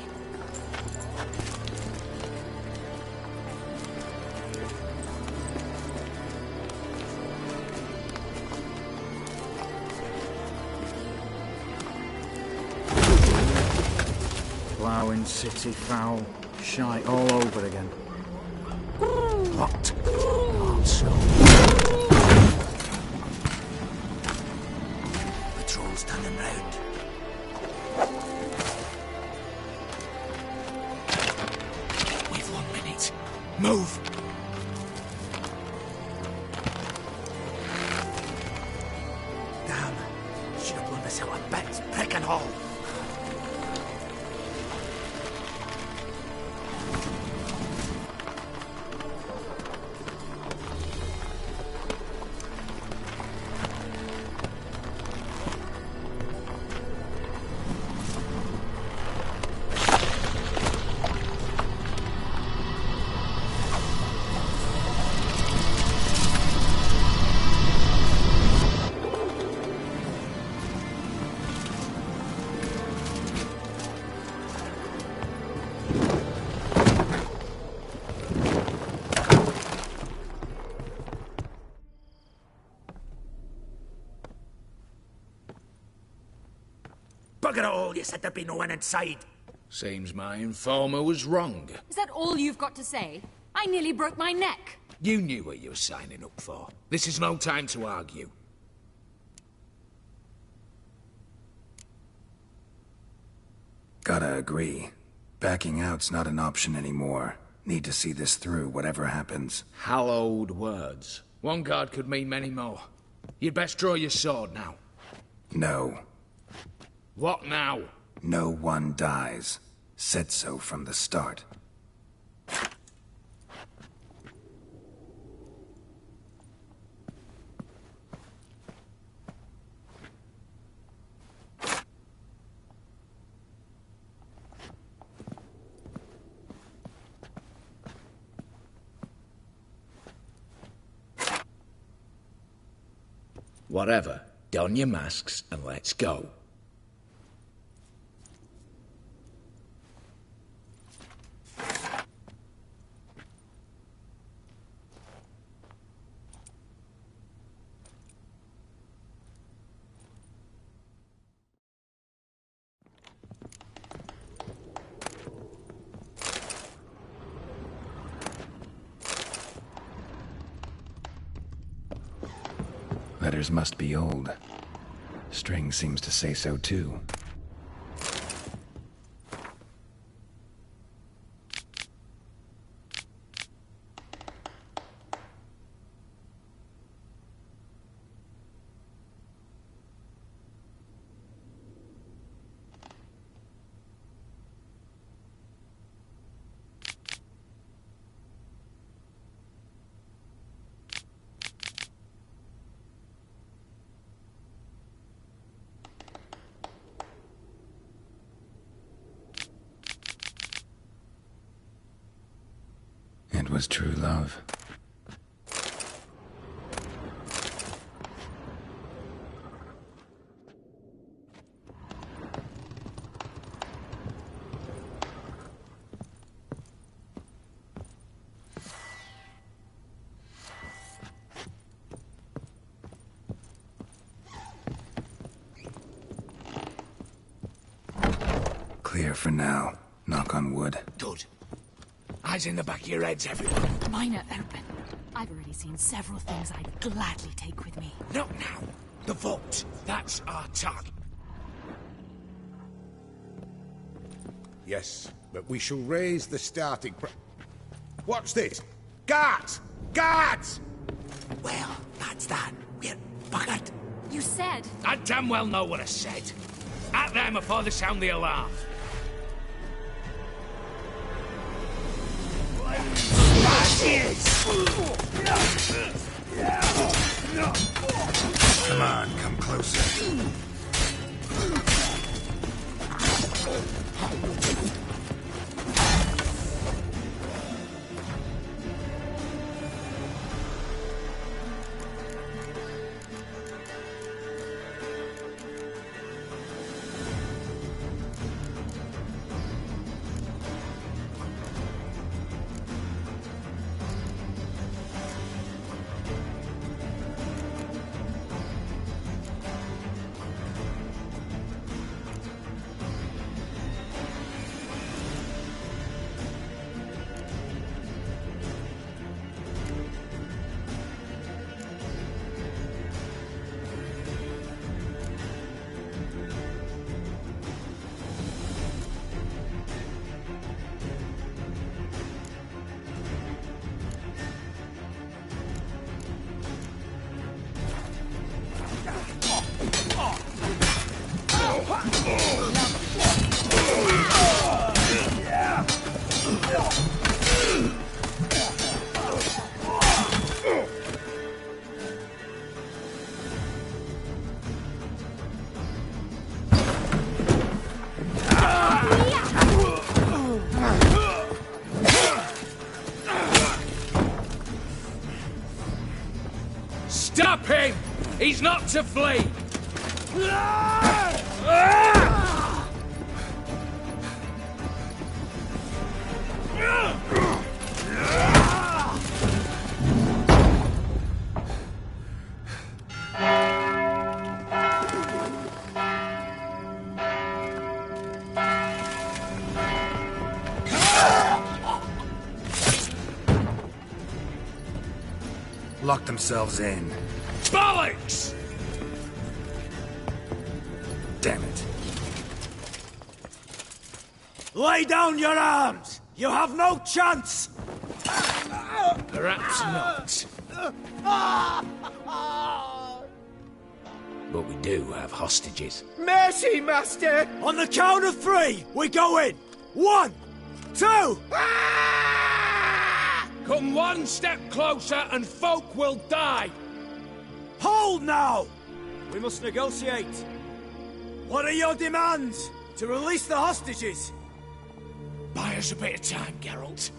Ploughing city foul. Shite all over again. What? Not so. one's turning round. We've 1 minute. Move! Damn. Should have blown this out of bits. Prick and all. Bugger it all, you said there'd be no one inside. Seems my informer was wrong. Is that all you've got to say? I nearly broke my neck. You knew what you were signing up for. This is no time to argue. Gotta agree. Backing out's not an option anymore. Need to see this through, whatever happens. Hallowed words. One guard could mean many more. You'd best draw your sword now. No. What now? No one dies. Said so from the start. Whatever. Don your masks and let's go. Letters must be old. String seems to say so too. It was true love. Clear for now. Knock on wood. Good. Eyes in the back of your heads, everyone. Mine are open. I've already seen several things I'd gladly take with me. Not now. The vault. That's our target. Yes, but we shall raise the starting What's this? Guards! Guards! Well, that's that. We're buggered. You said... I damn well know what I said. At them before they sound the alarm. Come on, come closer. is not to flee! Lock themselves in. Bollocks! Damn it. Lay down your arms! You have no chance! Perhaps not. But we do have hostages. Mercy, Master! On the count of 3, we go in! 1, 2! Come one step closer and folk will die! Hold now! We must negotiate. What are your demands? To release the hostages? Buy us a bit of time, Geralt.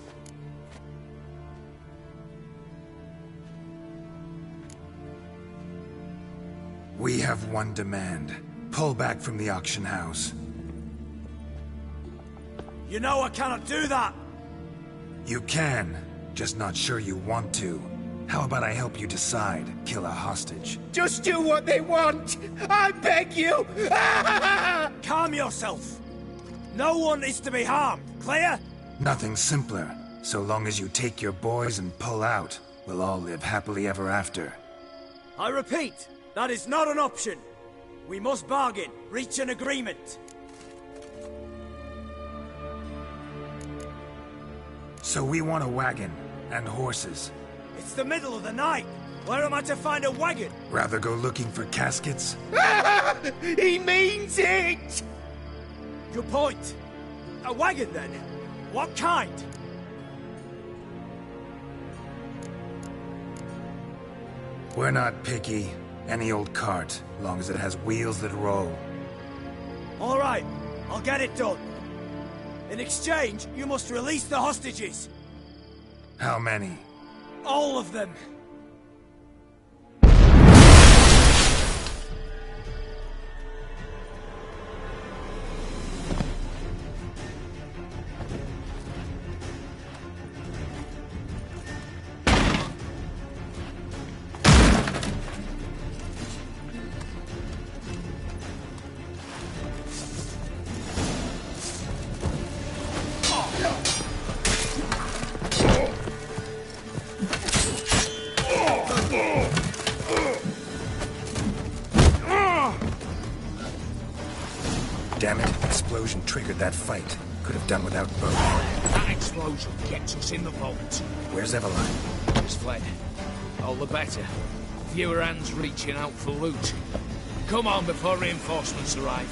We have one demand. Pull back from the auction house. You know I cannot do that! You can, just not sure you want to. How about I help you decide? Kill a hostage. Just do what they want! I beg you! Calm yourself! No one is to be harmed, clear? Nothing simpler. So long as you take your boys and pull out, we'll all live happily ever after. I repeat, that is not an option. We must bargain, reach an agreement. So we want a wagon, and horses. It's the middle of the night. Where am I to find a wagon? Rather go looking for caskets? He means it! Good point. A wagon, then? What kind? We're not picky. Any old cart, long as it has wheels that roll. All right, I'll get it done. In exchange, you must release the hostages. How many? All of them. Damn it, explosion triggered that fight. Could have done without both. That explosion gets us in the vault. Where's Eveline? He's fled. All the better. Fewer hands reaching out for loot. Come on before reinforcements arrive.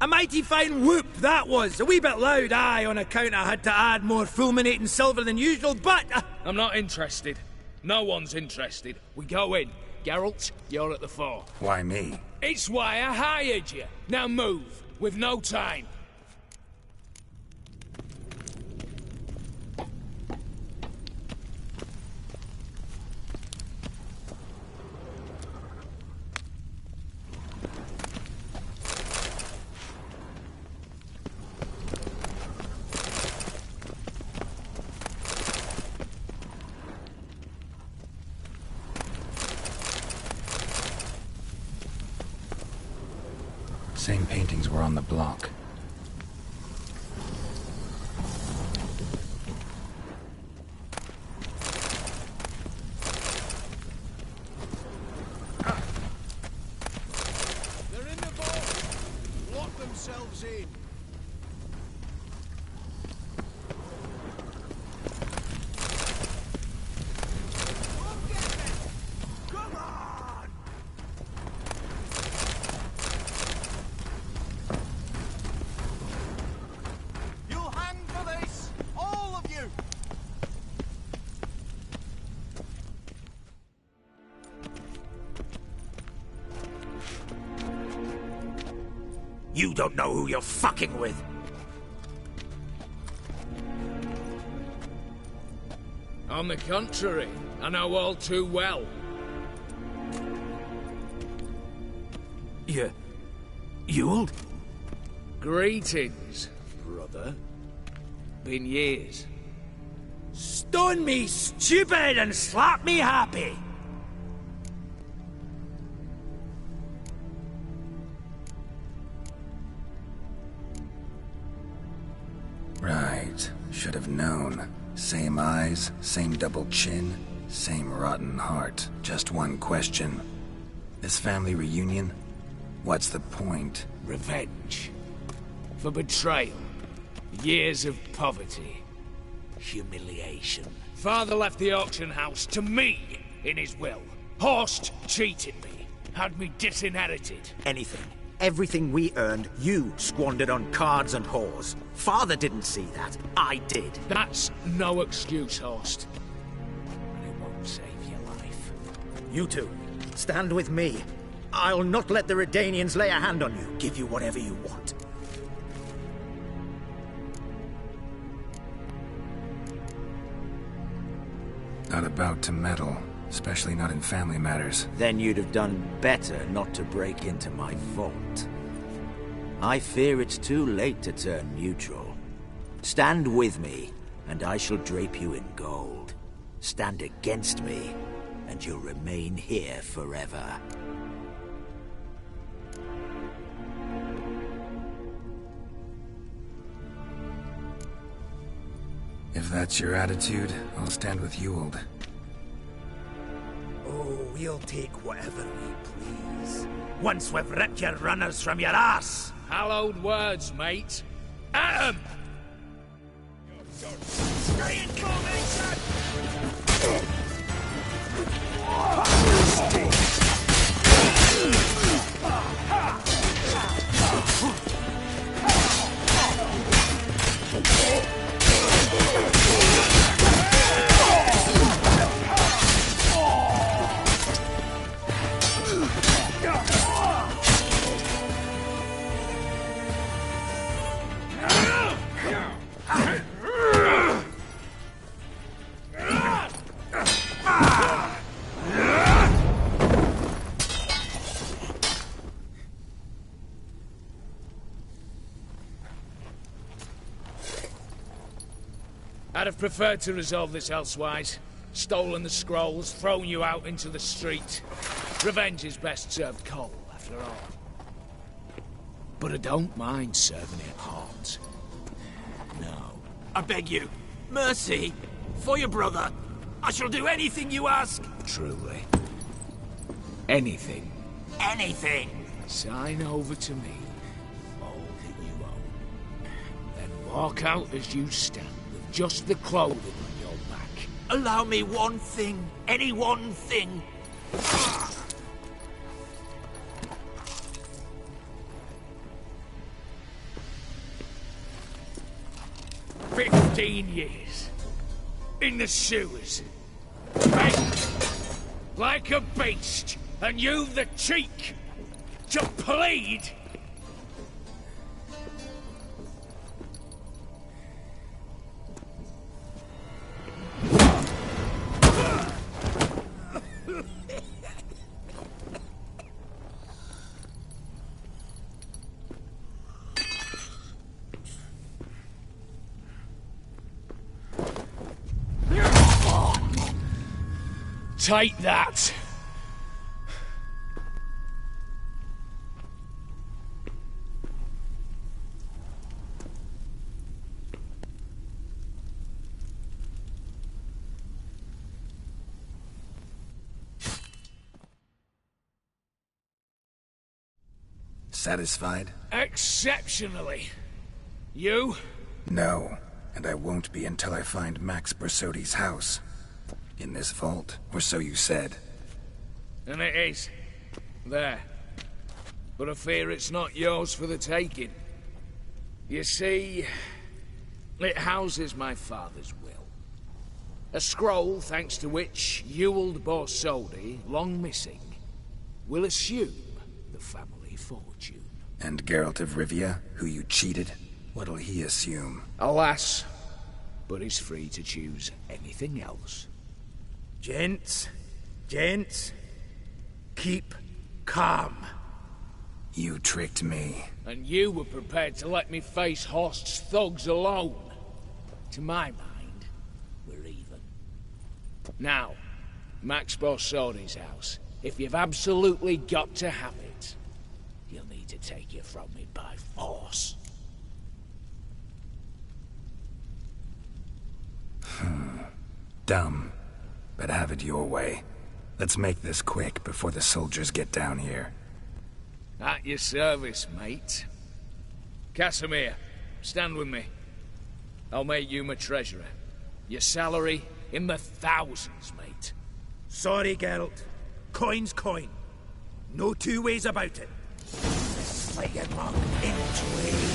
A mighty fine whoop that was. A wee bit loud, aye, on account I had to add more fulminating silver than usual, but... I'm not interested. No one's interested. We go in. Geralt, you're at the fore. Why me? It's why I hired you. Now move. We've no time. Same paintings were on the block. They're in the vault! Lock themselves in! Come on! You'll hang for this! All of you! You don't know who you're fucking with. On the contrary, I know all too well. Ewald? Greetings, brother. Been years. Stone me stupid and slap me happy! Right. Should have known. Same eyes, same double chin, same rotten heart. Just one question. This family reunion? What's the point? Revenge. For betrayal. Years of poverty. Humiliation. Father left the auction house to me in his will. Horst cheated me. Had me disinherited. Anything. Everything we earned, you squandered on cards and whores. Father didn't see that. I did. That's no excuse, Horst. And it won't save your life. You two, stand with me. I'll not let the Redanians lay a hand on you. Give you whatever you want. Not about to meddle, especially not in family matters. Then you'd have done better not to break into my vault. I fear it's too late to turn neutral. Stand with me, and I shall drape you in gold. Stand against me, and you'll remain here forever. If that's your attitude, I'll stand with Ewald. Oh, we'll take whatever we please. Once we've ripped your runners from your ass! Hallowed words, mate. At 'em! Stay in formation! I'd have preferred to resolve this elsewise. Stolen the scrolls, thrown you out into the street. Revenge is best served cold, after all. But I don't mind serving it hot. No. I beg you, mercy, for your brother. I shall do anything you ask. Truly. Anything. Anything. Sign over to me all that you own. Then walk out as you stand, with just the clothing on your back. Allow me one thing. Any one thing. 15 years. In the sewers. Begged. Like a beast. And you've the cheek to plead. Take that. Satisfied? Exceptionally. You? No, and I won't be until I find Max Bersodi's house. In this vault, or so you said. And it is. There. But I fear it's not yours for the taking. You see, it houses my father's will. A scroll thanks to which Ewald Borsodi, long missing, will assume the family fortune. And Geralt of Rivia, who you cheated? What'll he assume? Alas, but he's free to choose anything else. Gents, keep calm. You tricked me. And you were prepared to let me face Horst's thugs alone. To my mind, we're even. Now, Max Borsodi's house. If you've absolutely got to have it, you'll need to take it from me by force. Dumb. But have it your way. Let's make this quick before the soldiers get down here. At your service, mate. Casimir, stand with me. I'll make you my treasurer. Your salary in the thousands, mate. Sorry, Geralt. Coin's coin. No two ways about it. Slaying monk into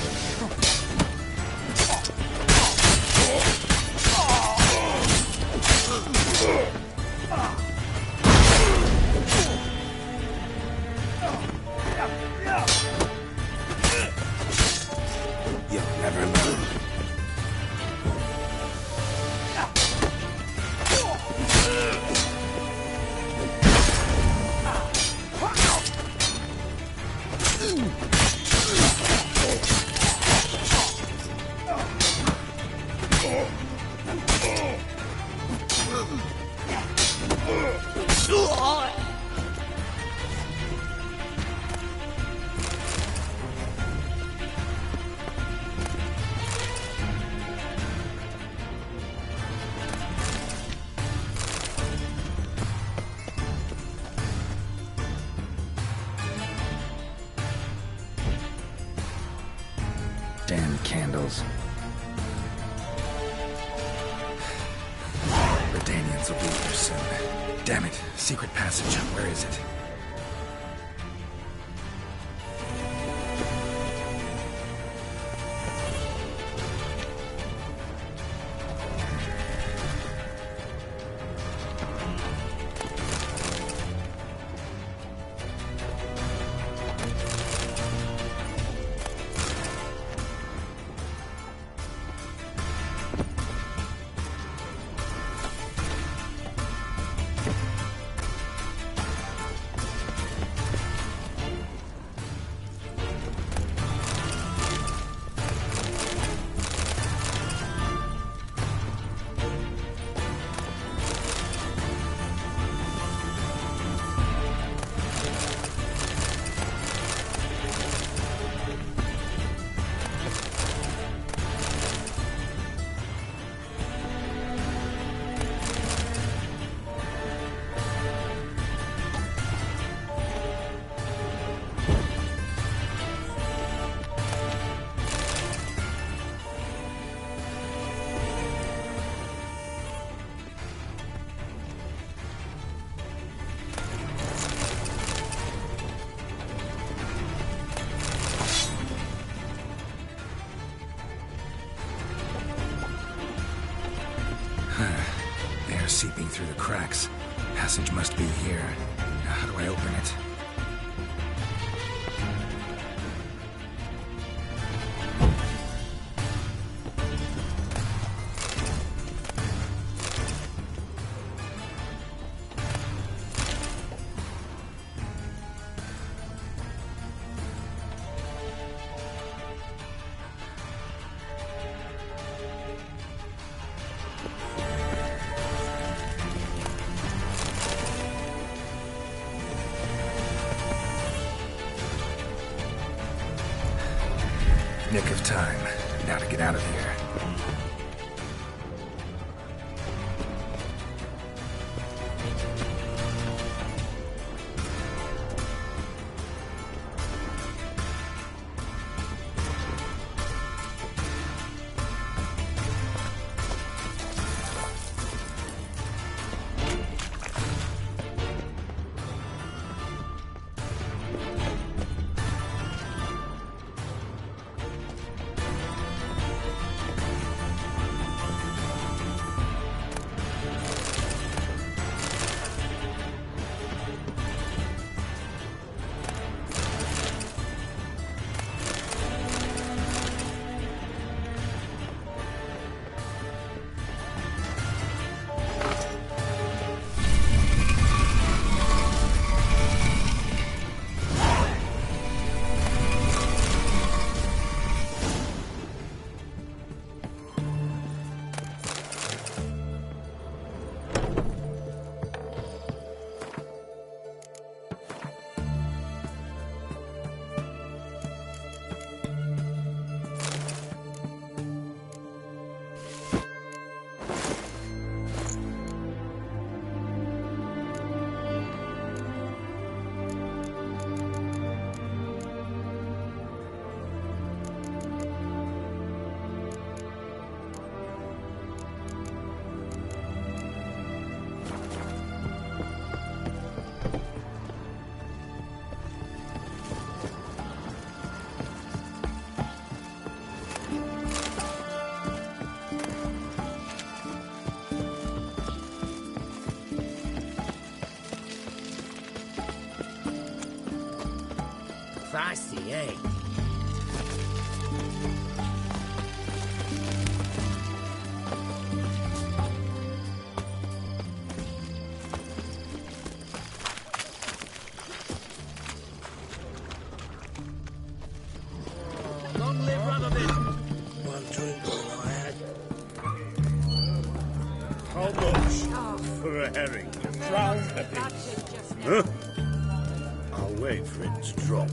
You'll never learn. Damn candles. The Danians will be here soon. Damn it. Secret passage. Where is it? Air seeping through the cracks. Passage must be here. Now, how do I open it? Nick of time. Now to get out of here. Spicy, eh? Long live Radovid! One drink all I had. How much for a herring? Crown a piece. Huh? I'll wait for it to drop.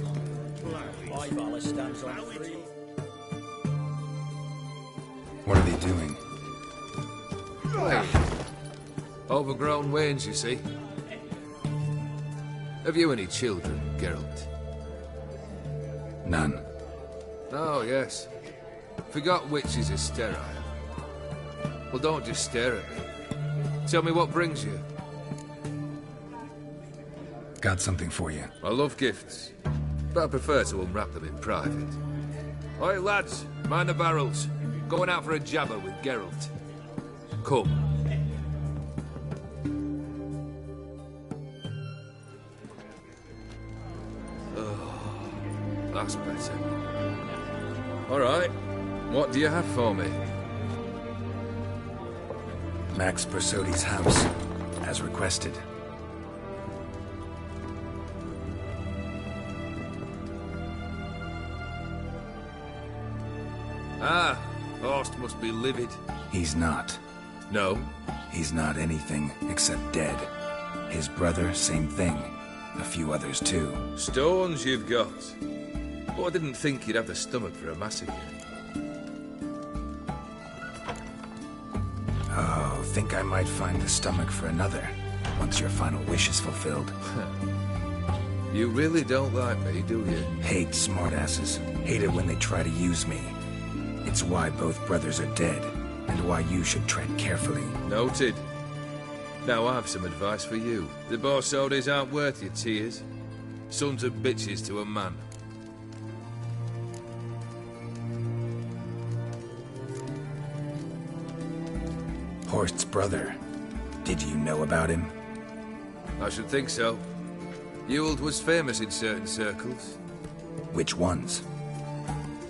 My valor stands on three. What are they doing? Hey. Overgrown wains, you see. Have you any children, Geralt? None. Oh, yes. Forgot witches are sterile. Well, don't just stare at me. Tell me what brings you. Got something for you. I love gifts, but I prefer to unwrap them in private. Oi, lads, mind the barrels. Going out for a jabber with Geralt. Come. Oh, that's better. All right, what do you have for me? Max Bersodi's house, as requested. Ah, Horst must be livid. He's not. No? He's not anything except dead. His brother, same thing. A few others too. Stones you've got. But I didn't think you'd have the stomach for a massacre. Oh, think I might find the stomach for another, once your final wish is fulfilled. You really don't like me, do you? Hate smartasses. Hate it when they try to use me. It's why both brothers are dead, and why you should tread carefully. Noted. Now I've some advice for you. The Borsodis aren't worth your tears. Sons of bitches to a man. Horst's brother. Did you know about him? I should think so. Ewald was famous in certain circles. Which ones?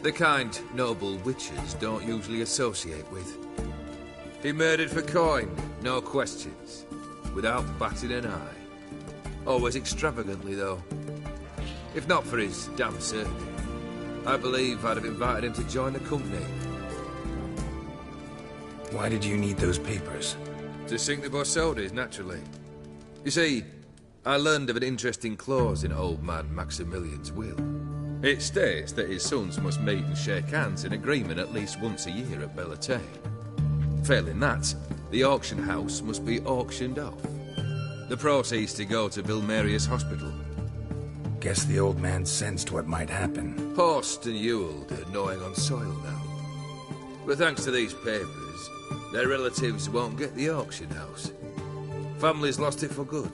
The kind noble witches don't usually associate with. He murdered for coin, no questions, without batting an eye. Always extravagantly, though. If not for his damn surname, I believe I'd have invited him to join the company. Why did you need those papers? To sink the Borsodis, naturally. You see, I learned of an interesting clause in old man Maximilian's will. It states that his sons must meet and shake hands in agreement at least once a year at Bellatane. Failing that, the auction house must be auctioned off. The proceeds to go to Vilmerius Hospital. Guess the old man sensed what might happen. Horst and Ewald are gnawing on soil now. But thanks to these papers, their relatives won't get the auction house. Family's lost it for good.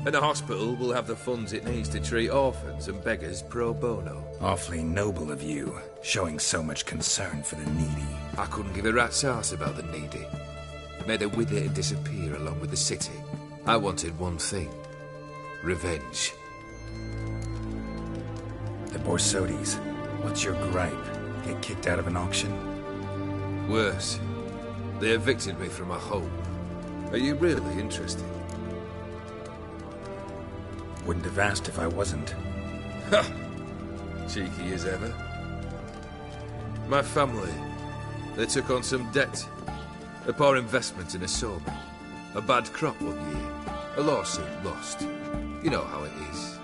And the hospital will have the funds it needs to treat orphans and beggars pro bono. Awfully noble of you, showing so much concern for the needy. I couldn't give a rat's ass about the needy. Made her wither and disappear along with the city. I wanted one thing. Revenge. The Borsodis. What's your gripe? Get kicked out of an auction? Worse. They evicted me from my home. Are you really interested? Wouldn't have asked if I wasn't. Ha! Cheeky as ever. My family, they took on some debt. A poor investment in a sawmill. A bad crop one year. A lawsuit lost. You know how it is.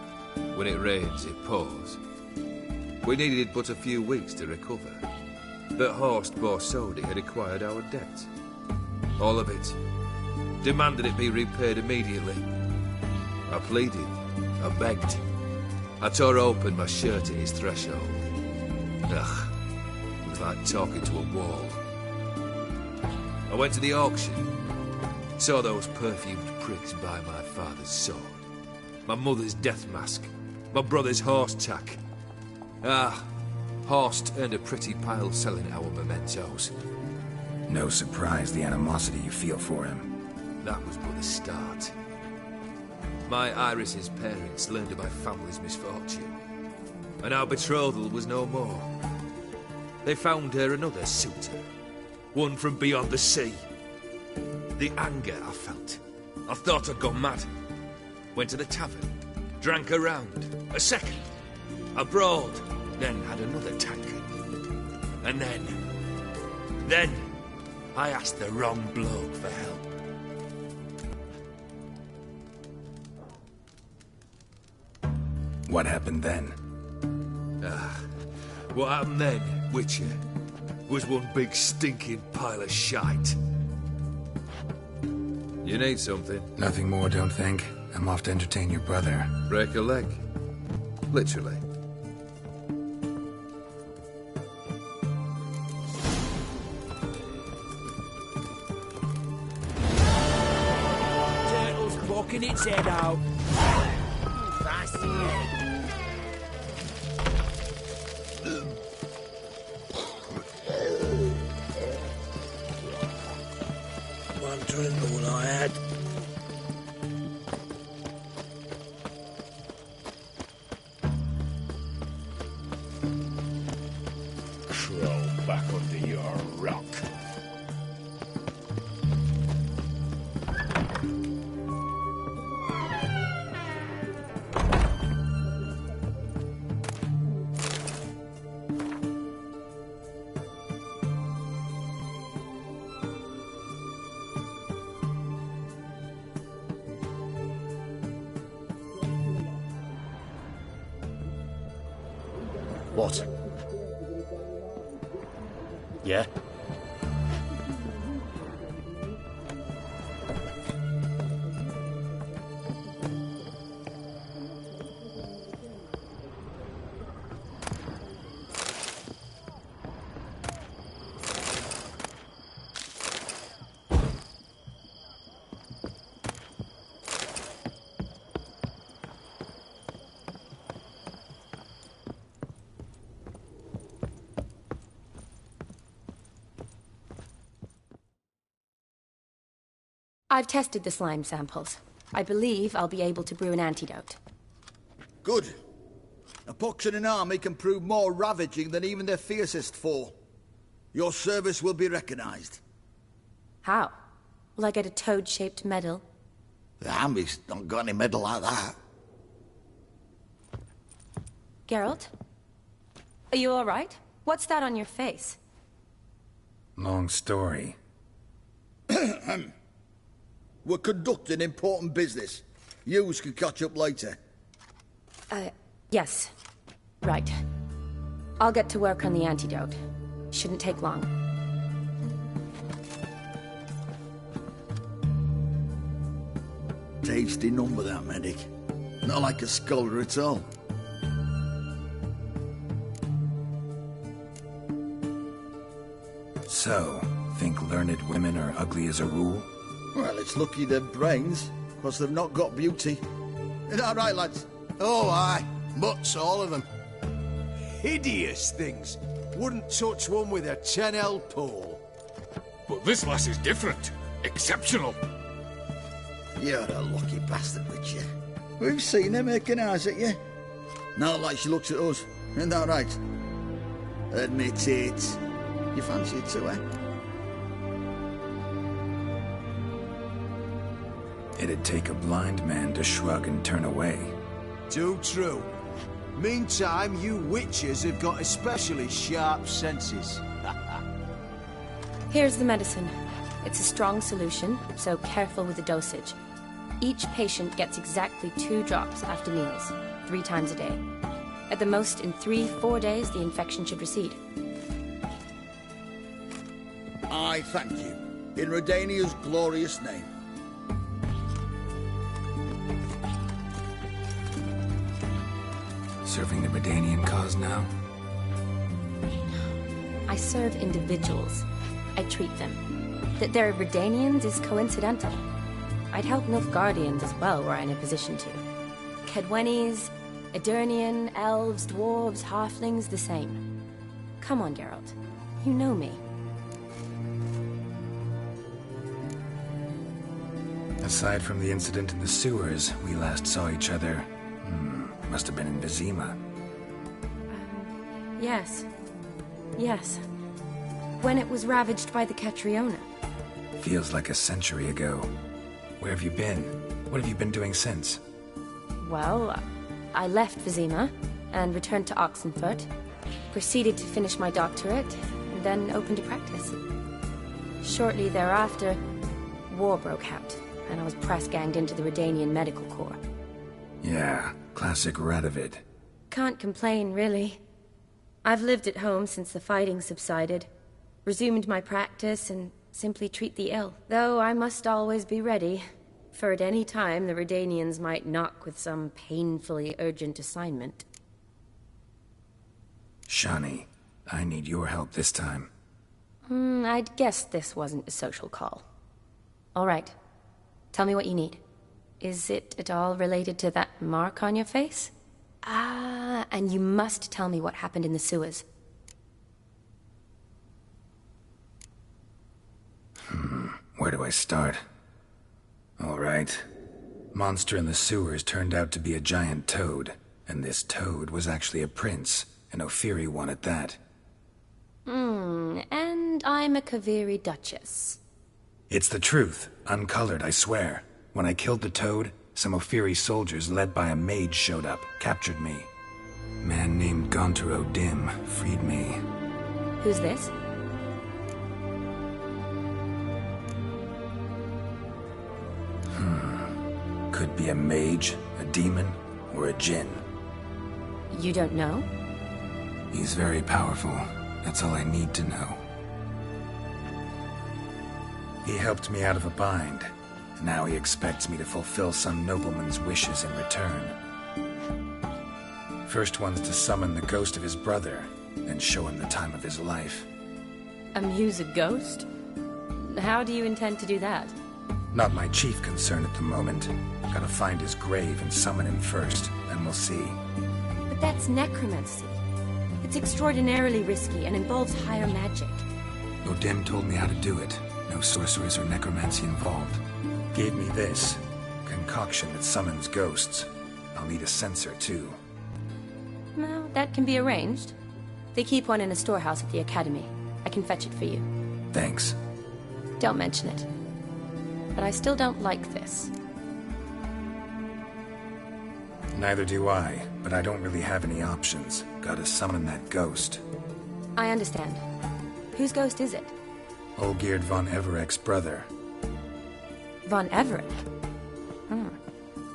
When it rains, it pours. We needed but a few weeks to recover. But Horst Borsodi had acquired our debt. All of it. Demanded it be repaid immediately. I pleaded. I begged. I tore open my shirt at his threshold. Ugh. It was like talking to a wall. I went to the auction. Saw those perfumed pricks buy my father's sword. My mother's death mask. My brother's horse tack. Ah, Horst earned a pretty pile selling our mementos. No surprise the animosity you feel for him. That was but the start. My Iris's parents learned of my family's misfortune. and our betrothal was no more. They found her another suitor, one from beyond the sea. The anger I felt, I thought I'd gone mad. Went to the tavern, drank a round, a second, a broad, then had another tankard. And then, I asked the wrong bloke for help. What happened then? What happened then, Witcher, was one big stinking pile of shite. You need something? Nothing more, don't think. I'm off to entertain your brother. Break a leg? Literally. Turtle's poking its head out. One drink all I had. Crawl back under your rock. What? Yeah? I've tested the slime samples. I believe I'll be able to brew an antidote. Good. A pox in an army can prove more ravaging than even their fiercest foe. Your service will be recognized. How? Will I get a toad-shaped medal? The army's not got any medal like that. Geralt? Are you all right? What's that on your face? Long story. We're conducting important business. Yous can catch up later. Yes. Right. I'll get to work on the antidote. Shouldn't take long. Tasty number, that medic. Not like a scholar at all. So, think learned women are ugly as a rule? Well, it's lucky they've brains, because they've not got beauty. Is that right, lads? Oh, aye. Mutts, all of them. Hideous things. Wouldn't touch one with a 10L pole. But this lass is different. Exceptional. You're a lucky bastard, Witcher. We've seen her making eyes at you. Not like she looks at us. Isn't that right? Admit it. You fancy it too, eh? It'd take a blind man to shrug and turn away. Too true. Meantime, you witches have got especially sharp senses. Here's the medicine. It's a strong solution, so careful with the dosage. Each patient gets exactly 2 drops after meals, 3 times a day. At the most, in 3-4 days, the infection should recede. I thank you. In Redania's glorious name. Serving the Redanian cause now? I serve individuals. I treat them. That they're Redanians is coincidental. I'd help Nilfgaardians as well were I in a position to. Kedwenis, Edirnian, elves, dwarves, halflings, the same. Come on, Geralt. You know me. Aside from the incident in the sewers, we last saw each other... must have been in Vizima. Yes. Yes. When it was ravaged by the Catriona. Feels like a century ago. Where have you been? What have you been doing since? Well, I left Vizima and returned to Oxenfurt. Proceeded to finish my doctorate, and then opened a practice. Shortly thereafter, war broke out, and I was press-ganged into the Redanian Medical Corps. Yeah, classic Radovid. Can't complain, really. I've lived at home since the fighting subsided, resumed my practice, and simply treat the ill. Though I must always be ready, for at any time the Redanians might knock with some painfully urgent assignment. Shani, I need your help this time. I'd guessed this wasn't a social call. All right. Tell me what you need. Is it at all related to that mark on your face? Ah, and you must tell me what happened in the sewers. Where do I start? All right. Monster in the sewers turned out to be a giant toad, and this toad was actually a prince, an Ophiri one at that. And I'm a Kaviri Duchess. It's the truth, uncolored, I swear. When I killed the toad, some Ophiri soldiers led by a mage showed up, captured me. Man named Gontaro Dim freed me. Who's this? Could be a mage, a demon, or a djinn. You don't know? He's very powerful. That's all I need to know. He helped me out of a bind. Now he expects me to fulfill some nobleman's wishes in return. First one's to summon the ghost of his brother, then show him the time of his life. Amuse a ghost? How do you intend to do that? Not my chief concern at the moment. Gotta find his grave and summon him first, then we'll see. But that's necromancy. It's extraordinarily risky and involves higher magic. Odim told me how to do it. No sorcerers or necromancy involved. Gave me this concoction that summons ghosts. I'll need a censer, too. Well, that can be arranged. They keep one in a storehouse at the academy. I can fetch it for you. Thanks. Don't mention it. But I still don't like this. Neither do I, but I don't really have any options. Gotta summon that ghost. I understand. Whose ghost is it? Olgierd von Everek's brother. Von Everek?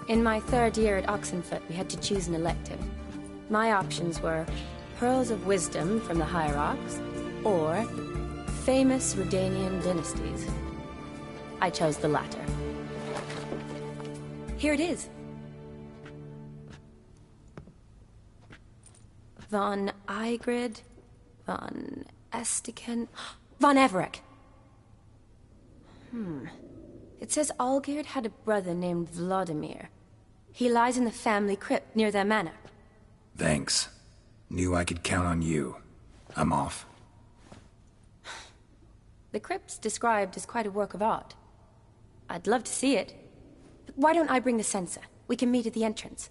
In my third year at Oxenfurt, we had to choose an elective. My options were Pearls of Wisdom from the Hierarchs, or Famous Redanian Dynasties. I chose the latter. Here it is. Von Igrid, von Estiken, von Everek. It says Olgierd had a brother named Vladimir. He lies in the family crypt near their manor. Thanks. Knew I could count on you. I'm off. The crypt's described as quite a work of art. I'd love to see it. But why don't I bring the censer? We can meet at the entrance.